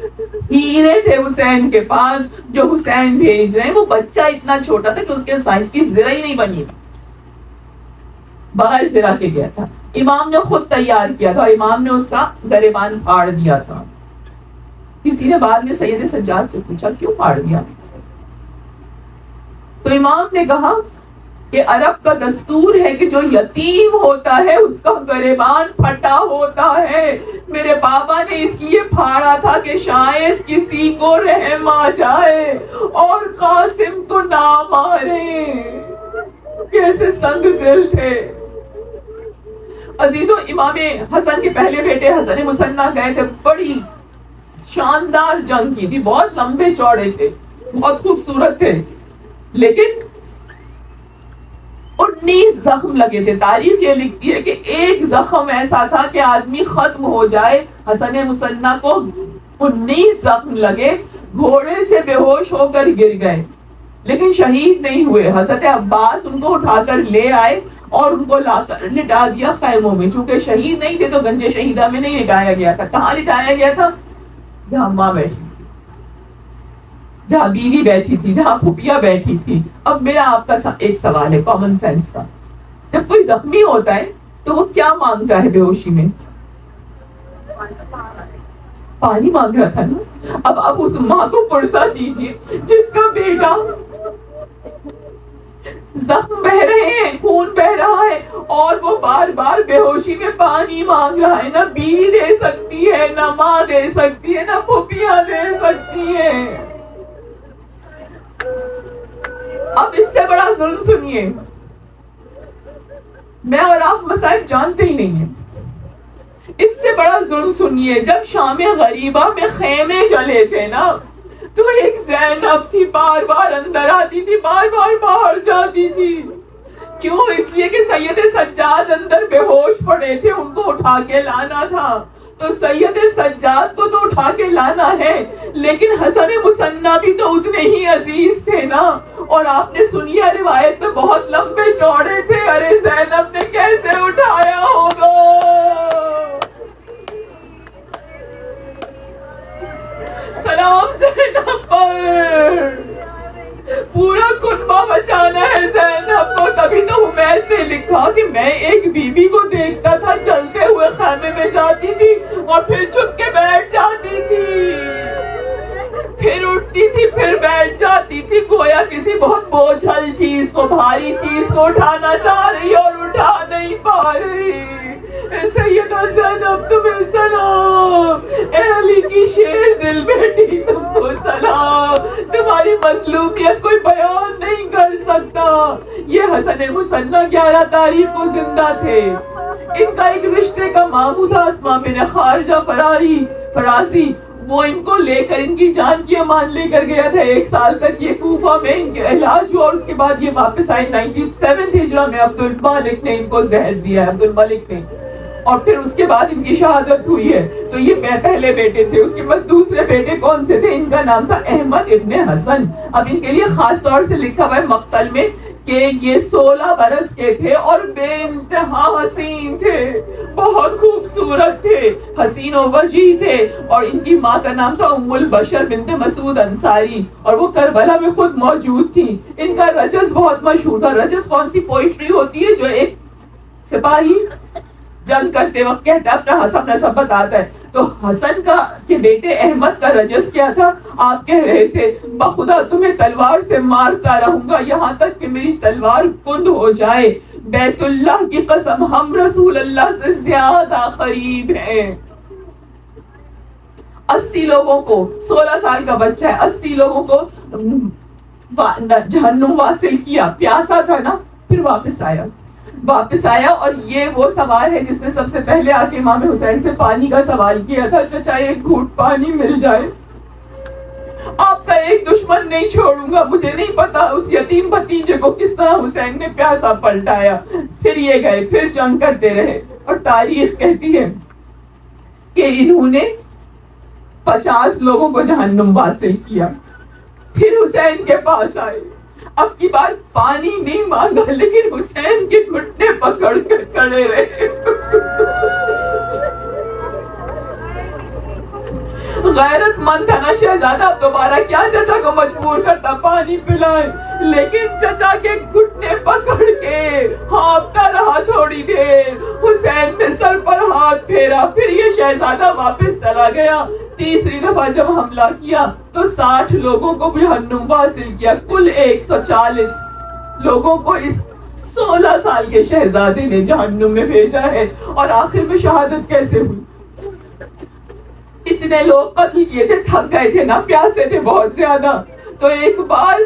ہیرے تھے حسین کے پاس جو حسین بھیج رہے ہیں. وہ بچہ اتنا چھوٹا تھا کہ اس کے سائز کی زرہ ہی نہیں بنی، بغیر زرہ کے گیا تھا. امام نے خود تیار کیا تھا اور امام نے اس کا گریبان پھاڑ دیا تھا. کسی نے بعد میں سید سجاد سے پوچھا کیوں پھاڑ دیا؟ تو امام نے کہا کہ عرب کا دستور ہے کہ جو یتیم ہوتا ہے اس کا گریبان پھٹا ہوتا ہے. میرے بابا نے اس لیے پھاڑا تھا کہ شاید کسی کو رحم آ جائے اور قاسم کو نہ مارے. کیسے سنگ دل تھے عزیزو. امام حسن کے پہلے بیٹے حسن مصنع گئے تھے, بڑی شاندار جنگ کی تھی, بہت لمبے چوڑے تھے, بہت خوبصورت تھے, لیکن 19 زخم لگے تھے. تاریخ یہ لکھتی ہے کہ ایک زخم ایسا تھا کہ آدمی ختم ہو جائے. حسن مصنع کو 19 زخم لگے, گھوڑے سے بے ہوش ہو کر گر گئے, لیکن شہید نہیں ہوئے. حضرت عباس ان کو اٹھا کر لے آئے اور ان کو لا کر لٹا دیا خیموں میں. چونکہ شہید نہیں تھے تو گنج شہیدہ میں نہیں لٹایا گیا تھا. کہاں لٹایا گیا تھا؟ جہاں ماں بیٹھی تھی, جہاں بیوی بیٹھی تھی, جہاں پھوپھیاں بیٹھی تھی. اب میرا آپ کا ایک سوال ہے کامن سینس کا, جب کوئی زخمی ہوتا ہے تو وہ کیا مانگتا ہے بے ہوشی میں؟ پانی مانگ رہا تھا نا. اب آپ اس ماں کو پرسہ دیجئے جس کا بیٹا زخم بہ رہے ہیں, خون بہ رہا ہے, اور وہ بار بار بے ہوشی میں پانی مانگ رہا ہے. نہ بیوی دے سکتی ہے, نہ ماں دے سکتی ہے, نہ پھوپھیاں دے سکتی ہیں. اب اس سے بڑا ظلم سنیے, میں اور آپ مسائل جانتے ہی نہیں ہیں. اس سے بڑا ظلم سنیے, جب شام غریبہ میں خیمے جلے تھے نا, تو ایک زینب تھی, بار بار اندر آتی تھی, بار بار باہر جاتی تھی. کیوں؟ اس لیے کہ سید سجاد اندر بے ہوش پڑے تھے, ان کو اٹھا کے لانا تھا. تو سید سجاد کو تو اٹھا کے لانا ہے, لیکن حسن مصنع بھی تو اتنے ہی عزیز تھے نا. اور آپ نے سنی ہے روایت میں بہت لمبے چوڑے تھے. ارے زینب نے کیسے اٹھایا ہوگا؟ سلام زینب پر, پورا کنبہ بچانا ہے زینب کو. تبھی تو حمید نے لکھا کہ میں ایک بیوی کو دیکھتا تھا چلتے ہوئے خیمے میں جاتی تھی اور پھر چھپ کے بیٹھ جاتی تھی, پھر اٹھتی تھی, پھر بیٹھ جاتی تھی, گویا کسی بہت بوجھل چیز کو, بھاری چیز کو اٹھانا چاہ رہی اور اٹھا نہیں پا رہی. سیدہ زینب تمہیں سلام, اے علی کی شیر دل بیٹی تم کو سلام. تمہاری مظلومیت کوئی بیان نہیں کر سکتا. یہ حسن مصنع 11 تاریخ کو زندہ تھے. ان کا ایک رشتے کا ماموں تھا اسماء بن خارجہ فرازی, وہ ان کو لے کر ان کی جان کی امان لے کر گیا تھا. 1 سال تک یہ کوفہ میں ان کا علاج ہوا, اور اس کے بعد یہ واپس آئے 97 ہجرہ میں. عبد الملک نے ان کو زہر دیا, عبد الملک نے, اور پھر اس کے بعد ان کی شہادت ہوئی ہے. تو یہ پہلے بیٹے تھے. اس کے بعد دوسرے بیٹے کون سے تھے؟ ان کا نام تھا احمد ابن حسن. اب ان کے لیے خاص طور سے لکھا ہوا ہے مقتل میں کہ یہ 16 برس کے تھے اور بے انتہا حسین تھے, بہت خوبصورت تھے, حسین و وجیح تھے. اور ان کی ماں کا نام تھا ام البشر بنت مسعود انصاری, اور وہ کربلا میں خود موجود تھی. ان کا رجز بہت مشہور تھا. رجز کون سی پوئٹری ہوتی ہے جو ایک سپاہی جنگ کرتے وقت کہتا ہے, اپنا حسب نسب بتاتا ہے. تو حسن کا کے بیٹے احمد کا رجز کیا تھا؟ آپ کہہ رہے تھے بخدا تمہیں تلوار سے مارتا رہوں گا یہاں تک کہ میری تلوار کند ہو جائے. بیت اللہ کی قسم ہم رسول اللہ سے زیادہ قریب ہیں. 80 لوگوں کو, 16 سال کا بچہ ہے, 80 لوگوں کو جہنم واصل کیا. پیاسا تھا نا, پھر واپس آیا. اور یہ وہ سوال ہے جس نے سب سے پہلے آ کے امام حسین سے پانی کا سوال کیا تھا, چچا ایک گھونٹ پانی مل جائے, آپ کا ایک دشمن نہیں چھوڑوں گا. مجھے نہیں پتا اس یتیم بھتیجے کو کس طرح حسین نے پیاسا پلٹایا. پھر یہ گئے, پھر جنگ کرتے رہے, اور تاریخ کہتی ہے کہ انہوں نے 50 لوگوں کو جہنم واصل کیا. پھر حسین کے پاس آئے, اب کی بار پانی نہیں مانگا, لیکن حسین کے گھٹنے پکڑ کر کھڑے رہے. غیرت مند تھا نا شہزادہ, اب دوبارہ کیا چچا کو مجبور کرتا پانی پلائے, لیکن چچا کے گھٹنے پکڑ کے ہانپتا رہا تھوڑی دیر. حسین نے سر پر ہاتھ پھیرا, پھر یہ شہزادہ واپس چلا گیا. تیسری دفعہ جب حملہ کیا تو 60 لوگوں کو جہنم واصل کیا. کل 140 لوگوں کو اس 16 سال کے شہزادے نے جہنم میں بھیجا ہے. اور آخر میں شہادت کیسے ہوئی؟ اتنے لوگ قتل کیے تھے, تھک گئے تھے نا, پیاسے تھے بہت زیادہ. تو ایک بار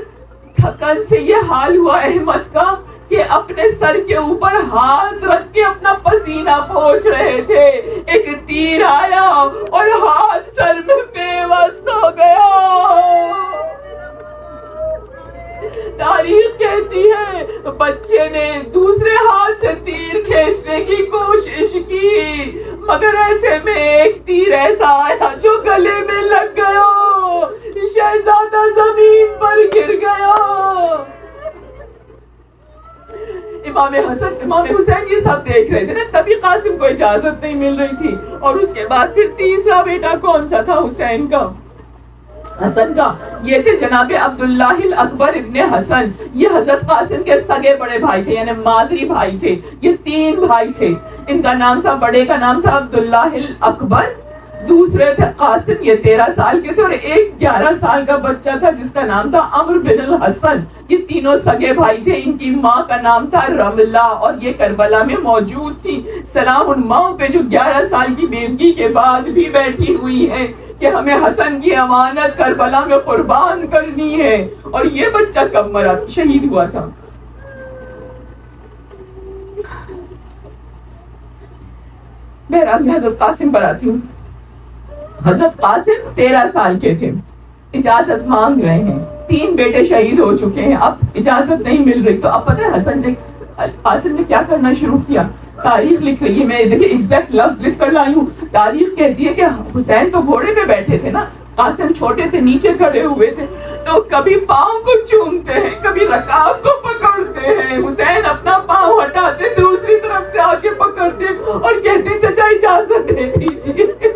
تھکن سے یہ حال ہوا احمد کا کہ اپنے سر کے اوپر ہاتھ رکھ کے اپنا پسینہ پوچھ رہے تھے. ایک تیر آیا اور ہاتھ سر میں بے بس ہو گیا. تاریخ کہتی ہے بچے نے دوسرے ہاتھ سے تیر کھینچنے کی کوشش کی, مگر ایسے میں ایک تیر ایسا آیا جو گلے میں لگ گیا. شہزادہ زمین پر گر گیا. امام حسن امام حسین یہ سب دیکھ رہے تھے نا, تبھی قاسم کو اجازت نہیں مل رہی تھی. اور اس کے بعد پھر تیسرا بیٹا کون سا تھا حسین کا, حسن کا؟ یہ تھے جناب عبداللہ الاکبر ابن حسن. یہ حضرت قاسم کے سگے بڑے بھائی تھے, یعنی مادری بھائی تھے. یہ 3 بھائی تھے. ان کا نام تھا, بڑے کا نام تھا عبداللہ الاکبر, دوسرے تھے قاسم, یہ 13 سال کے تھے, اور ایک 11 سال کا بچہ تھا جس کا نام تھا عمرو بن الحسن. یہ تینوں سگے بھائی تھے. ان کی ماں کا نام تھا رملہ, اور یہ کربلا میں موجود تھی. سلام ان ماؤں پہ جو 11 سال کی بیوگی کے بعد بھی بیٹھی ہوئی ہیں کہ ہمیں حسن کی امانت کربلا میں قربان کرنی ہے. اور یہ بچہ کب مرا, شہید ہوا تھا. بہرحال میں حضرت قاسم پر آتی ہوں. حضرت قاسم 13 سال کے تھے, اجازت مانگ رہے ہیں. 3 بیٹے شہید ہو چکے ہیں, اب اجازت نہیں مل رہی. تو اب پتہ ہے حسن نے قاسم نے کیا کرنا شروع کیا؟ تاریخ لکھ رہی ہے, میں دیکھیں ایگزیکٹ لفظ لکھ کر لائی ہوں. تاریخ کہتی ہے کہ حسین تو گھوڑے پہ بیٹھے تھے نا, قاسم چھوٹے تھے, نیچے کھڑے ہوئے تھے. تو کبھی پاؤں کو چومتے ہیں, کبھی رکاب کو پکڑتے ہیں. حسین اپنا پاؤں ہٹاتے, دوسری طرف سے آگے پکڑتے اور کہتے چچا اجازت دے دیجیے,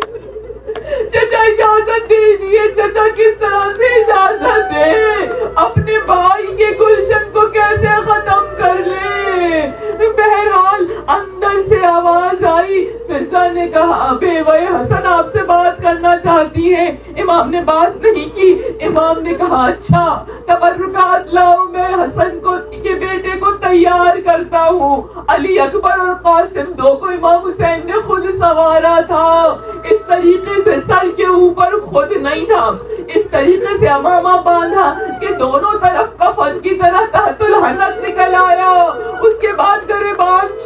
چچا اجازت دے دیے. چچا کس طرح سے اجازت دے, اپنے بھائی کے گلشن کو کیسے ختم کر لے. بہرحال اندر سے آواز آئی. فضا نے کہا بیوہ حسن آپ سے بات کرنا چاہتی ہے. امام نے بات نہیں کی. امام نے کہا اچھا تبرکات لاؤ, میں حسن کو کے بیٹے کو تیار کرتا ہوں. علی اکبر اور قاسم 2 کو امام حسین نے خود سوارا تھا. اس طریقے سے سر کے اوپر خود نہیں تھا, اس طریقے سے امامہ باندھا کہ دونوں طرف کفن کی طرح تحت الحنک نکل آیا. اس کے بعد گریبان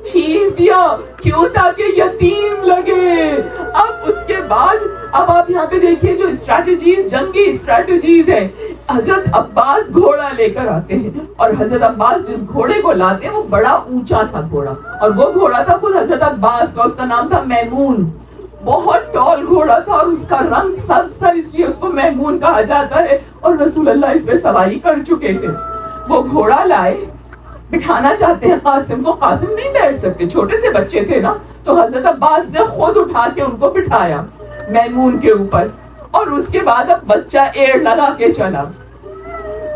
چھین دیا, کیوں؟ تاکہ یتیم لگے. اب اس کے بعد اب آپ یہاں پہ دیکھیے جو اسٹریٹجیز, جنگی اسٹریٹجیز ہیں. حضرت عباس گھوڑا لے کر آتے ہیں, اور حضرت عباس جس گھوڑے کو لاتے ہیں وہ بڑا اونچا تھا گھوڑا, اور وہ گھوڑا تھا خود حضرت عباس کا. اس کا نام تھا میمون, بہت ٹال گھوڑا تھا, اور اس کا رنگ سبز تھا, اس لیے اس کو میمون کہا جاتا ہے. اور رسول اللہ اس پہ سواری کر چکے تھے. وہ گھوڑا لائے, بٹھانا چاہتے ہیں قاسم کو. قاسم نہیں بیٹھ سکتے, چھوٹے سے بچے تھے نا. تو حضرت عباس نے خود اٹھا کے ان کو بٹھایا میمون کے اوپر, اور اس کے بعد اب بچہ ایڑ لگا کے چلا.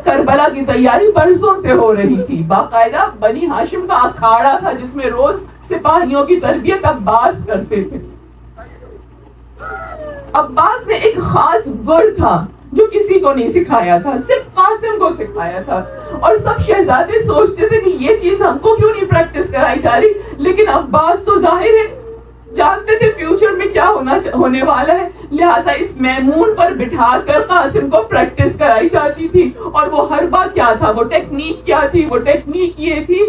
کربلا کی تیاری برسوں سے ہو رہی تھی. باقاعدہ بنی ہاشم کا اکھاڑا تھا جس میں روز سپاہیوں کی تربیت عباس کرتے تھے. عباس نے ایک خاص گر تھا جو کسی کو نہیں سکھایا تھا, صرف قاسم کو سکھایا تھا. اور سب شہزادے سوچتے تھے کہ یہ چیز ہم کو کیوں نہیں پریکٹس کرائی جا رہی. لیکن عباس تو ظاہر ہے جانتے تھے فیوچر میں کیا ہونے والا ہے, لہٰذا اس میمون پر بٹھا کر قاسم کو پریکٹس کرائی جاتی تھی. اور وہ حربہ کیا تھا, وہ ٹیکنیک کیا تھی؟ وہ ٹیکنیک یہ تھی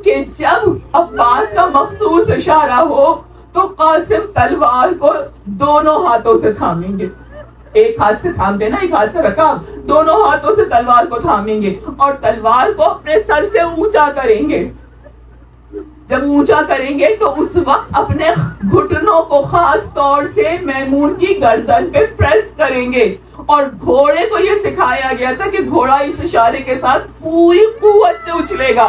کہ جب عباس کا مخصوص اشارہ ہو تو قاسم تلوار کو دونوں ہاتھوں سے تھامیں گے. ایک ہاتھ سے تھامتے نا, ایک ہاتھ سے رکاب, دونوں ہاتھوں سے تلوار کو تھامیں گے اور تلوار کو اپنے سر سے اونچا کریں گے. جب اونچا کریں گے تو اس وقت اپنے گھٹنوں کو خاص طور سے میمون کی گردن پہ پریس کریں گے. اور گھوڑے کو یہ سکھایا گیا تھا کہ گھوڑا اس اشارے کے ساتھ پوری قوت سے اچھلے گا.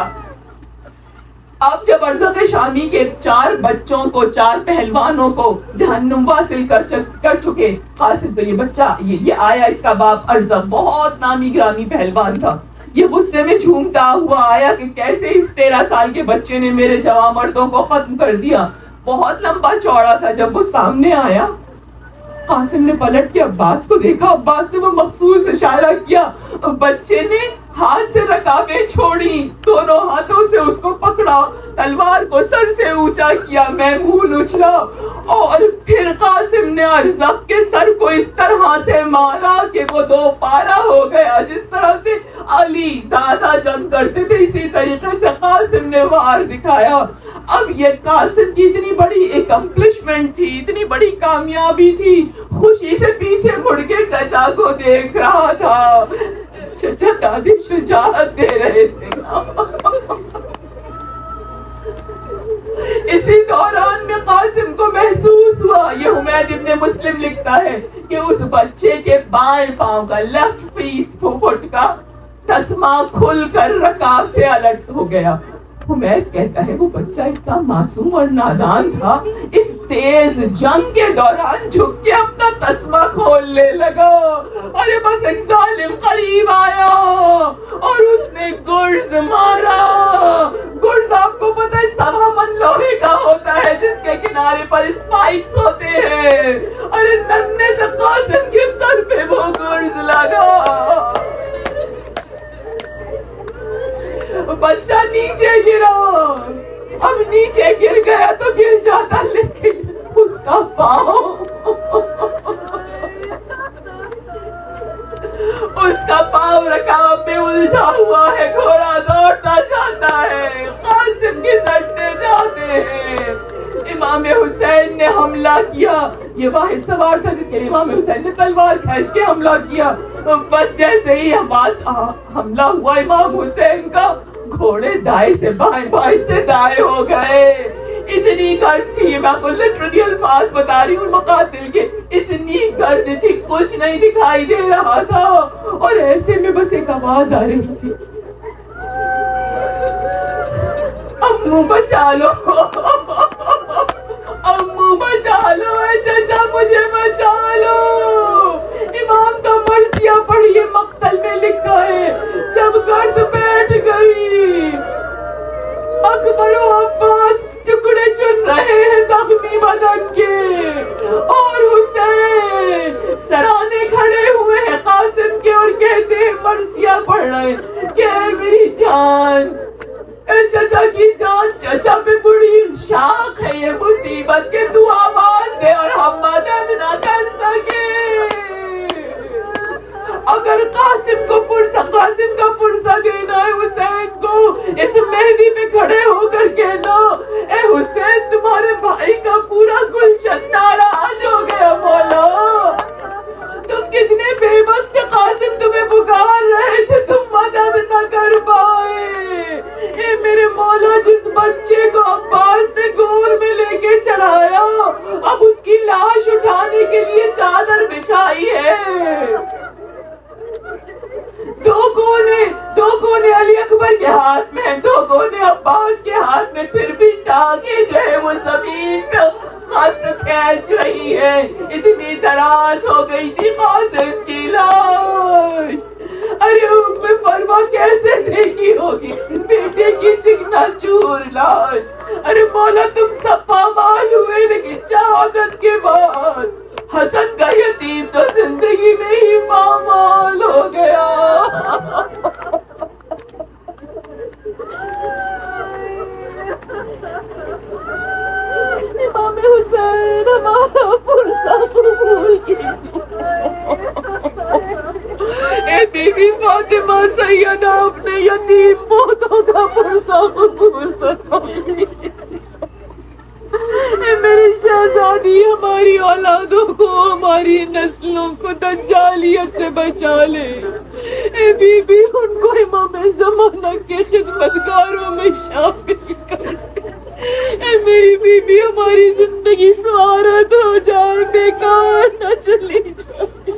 اب جب ارزق شامی کے 4 بچوں کو, 4 پہلوانوں کو جہنم واصل کر چکے, قاسم تو یہ بچہ یہ آیا, اس کا باپ ارزق بہت نامی گرامی پہلوان تھا. یہ غصے میں جھومتا ہوا آیا کہ کیسے اس 13 سال کے بچے نے میرے جوان مردوں کو ختم کر دیا. بہت لمبا چوڑا تھا. جب وہ سامنے آیا قاسم نے پلٹ کے عباس کو دیکھا، عباس نے وہ مخصوص اشارہ کیا، بچے نے ہاتھ سے رکابیں چھوڑی، دونوں ہاتھوں سے اس کو پکڑا، تلوار کو سر سے اونچا کیا، میمون اچھلا، اور پھر قاسم نے ارزق کے سر کو اس طرح سے مارا کہ وہ دو پارا ہو گیا۔ جس طرح سے علی دادا جنگ کرتے تھے اسی طریقے سے قاسم نے وار دکھایا۔ اب یہ قاسم کی اتنی بڑی اکمپلشمنٹ تھی، اتنی بڑی کامیابی تھی، خوشی سے پیچھے مڑ کے چچا کو دیکھ رہا تھا، چچا دادی شجاعت دے رہے تھے۔ اسی دوران میں قاسم کو محسوس ہوا، یہ حمید ابن مسلم لکھتا ہے کہ اس بچے کے بائیں پاؤں کا لیفٹ فٹ کا تسمہ کھل کر رکاب سے الٹ ہو گیا۔ حمید کہتا ہے وہ بچہ اتنا معصوم اور نادان تھا، اس تیز جنگ کے دوران جھک کے اپنا تسمہ کھولنے لگا۔ ارے بس ایک ظالم قریب آیا اور اس نے گرز مارا۔ گرز آپ کو پتہ ہے 1.25 من لوہے کا ہوتا ہے جس کے کنارے پر اسپائکس ہوتے ہیں۔ ارے ننے سے قاسم کے سر پہ وہ گرز لگا، بچہ نیچے گرا۔ اب نیچے گر گیا تو گر جاتا، لیکن اس کا پاؤں رکاب میں الجھا ہوا ہے، گھوڑا دوڑتا جاتا ہے، قاسم کے سٹے جاتے ہیں۔ امام حسین نے حملہ کیا، یہ واحد سوار تھا جس کے امام حسین نے تلوار کھینچ کے حملہ کیا۔ بس جیسے ہی حملہ ہوا امام حسین کا، گھوڑے دائیں سے بائیں، بائیں سے دائیں ہو گئے۔ اتنی گرد تھی، میں آپ کو لٹرلی الفاظ بتا رہی ہوں مقاتل کے، اتنی گرد تھی کچھ نہیں دکھائی دے رہا تھا، اور ایسے میں بس ایک آواز آ رہی تھی، امو بچا لو، امو بچا لو، اے چچا مجھے بچا لو۔ امام کا مرثیہ پڑھیے، مقتل میں لکھا ہے جب گرد بیٹھ گئی، اکبر و عباس ٹکڑے چن رہے ہیں زخمی بدن کے، اور حسین سرانے کھڑے ہوئے ہیں قاسم کے اور کہتے ہیں مرثیہ پڑھ رہے کہ اے میری جان، اے چچا کی جان، چچا پہ بڑی شاق ہے یہ مصیبت کہ تو آواز دے اور ہم مدد نہ کر سکے۔ اگر قاسم کا پرسہ دینا ہے حسین کو، اس مہدی پہ کھڑے ہو کر کہنا، اے حسین تمہارے بھائی کا پورا گلشن ناراض ہو گیا مولا، تم کتنے بے بس تھے، قاسم تمہیں پکار رہے تھے، تم مدد نہ کر پائے۔ اے میرے مولا، جس بچے کو عباس نے گور میں لے کے چڑھایا، اب اس کی لاش اٹھانے کے لیے چادر بچھائی ہے، دو کونے علی اکبر کے ہاتھ میں، دو کونے عباس کے ہاتھ میں، پھر بھی ٹانگیں جو ہے وہ زمین پہ خط کھینچ رہی ہے، اتنی دراز ہو گئی تھی قاسم کی لاش۔ ارے ام فرما کیسے دیکھی ہوگی بیٹے کی چکنا چور لاش۔ ارے مولا تم سب پامال ہوئے، لیکن شہادت کے بعد حسن کا یتیم تو زندگی میں ہی پامال ہو گیا۔ امام حسین ہمارا پرسہ قبول کیجیے۔ اے بی بی فاطمہ سیدہ، اپنے یتیم پوتوں کا پرسہ قبول فرمائیے۔ اے میری شہزادی، ہماری اولادوں کو، ہماری نسلوں کو دجالیت سے بچا لے۔ اے بی بی، ان کو امام زمانہ کے خدمتگاروں میں شامل کر۔ اے میری بی بی، ہماری زندگی سوارت ہو جائے، بیکار نہ چلی جائے۔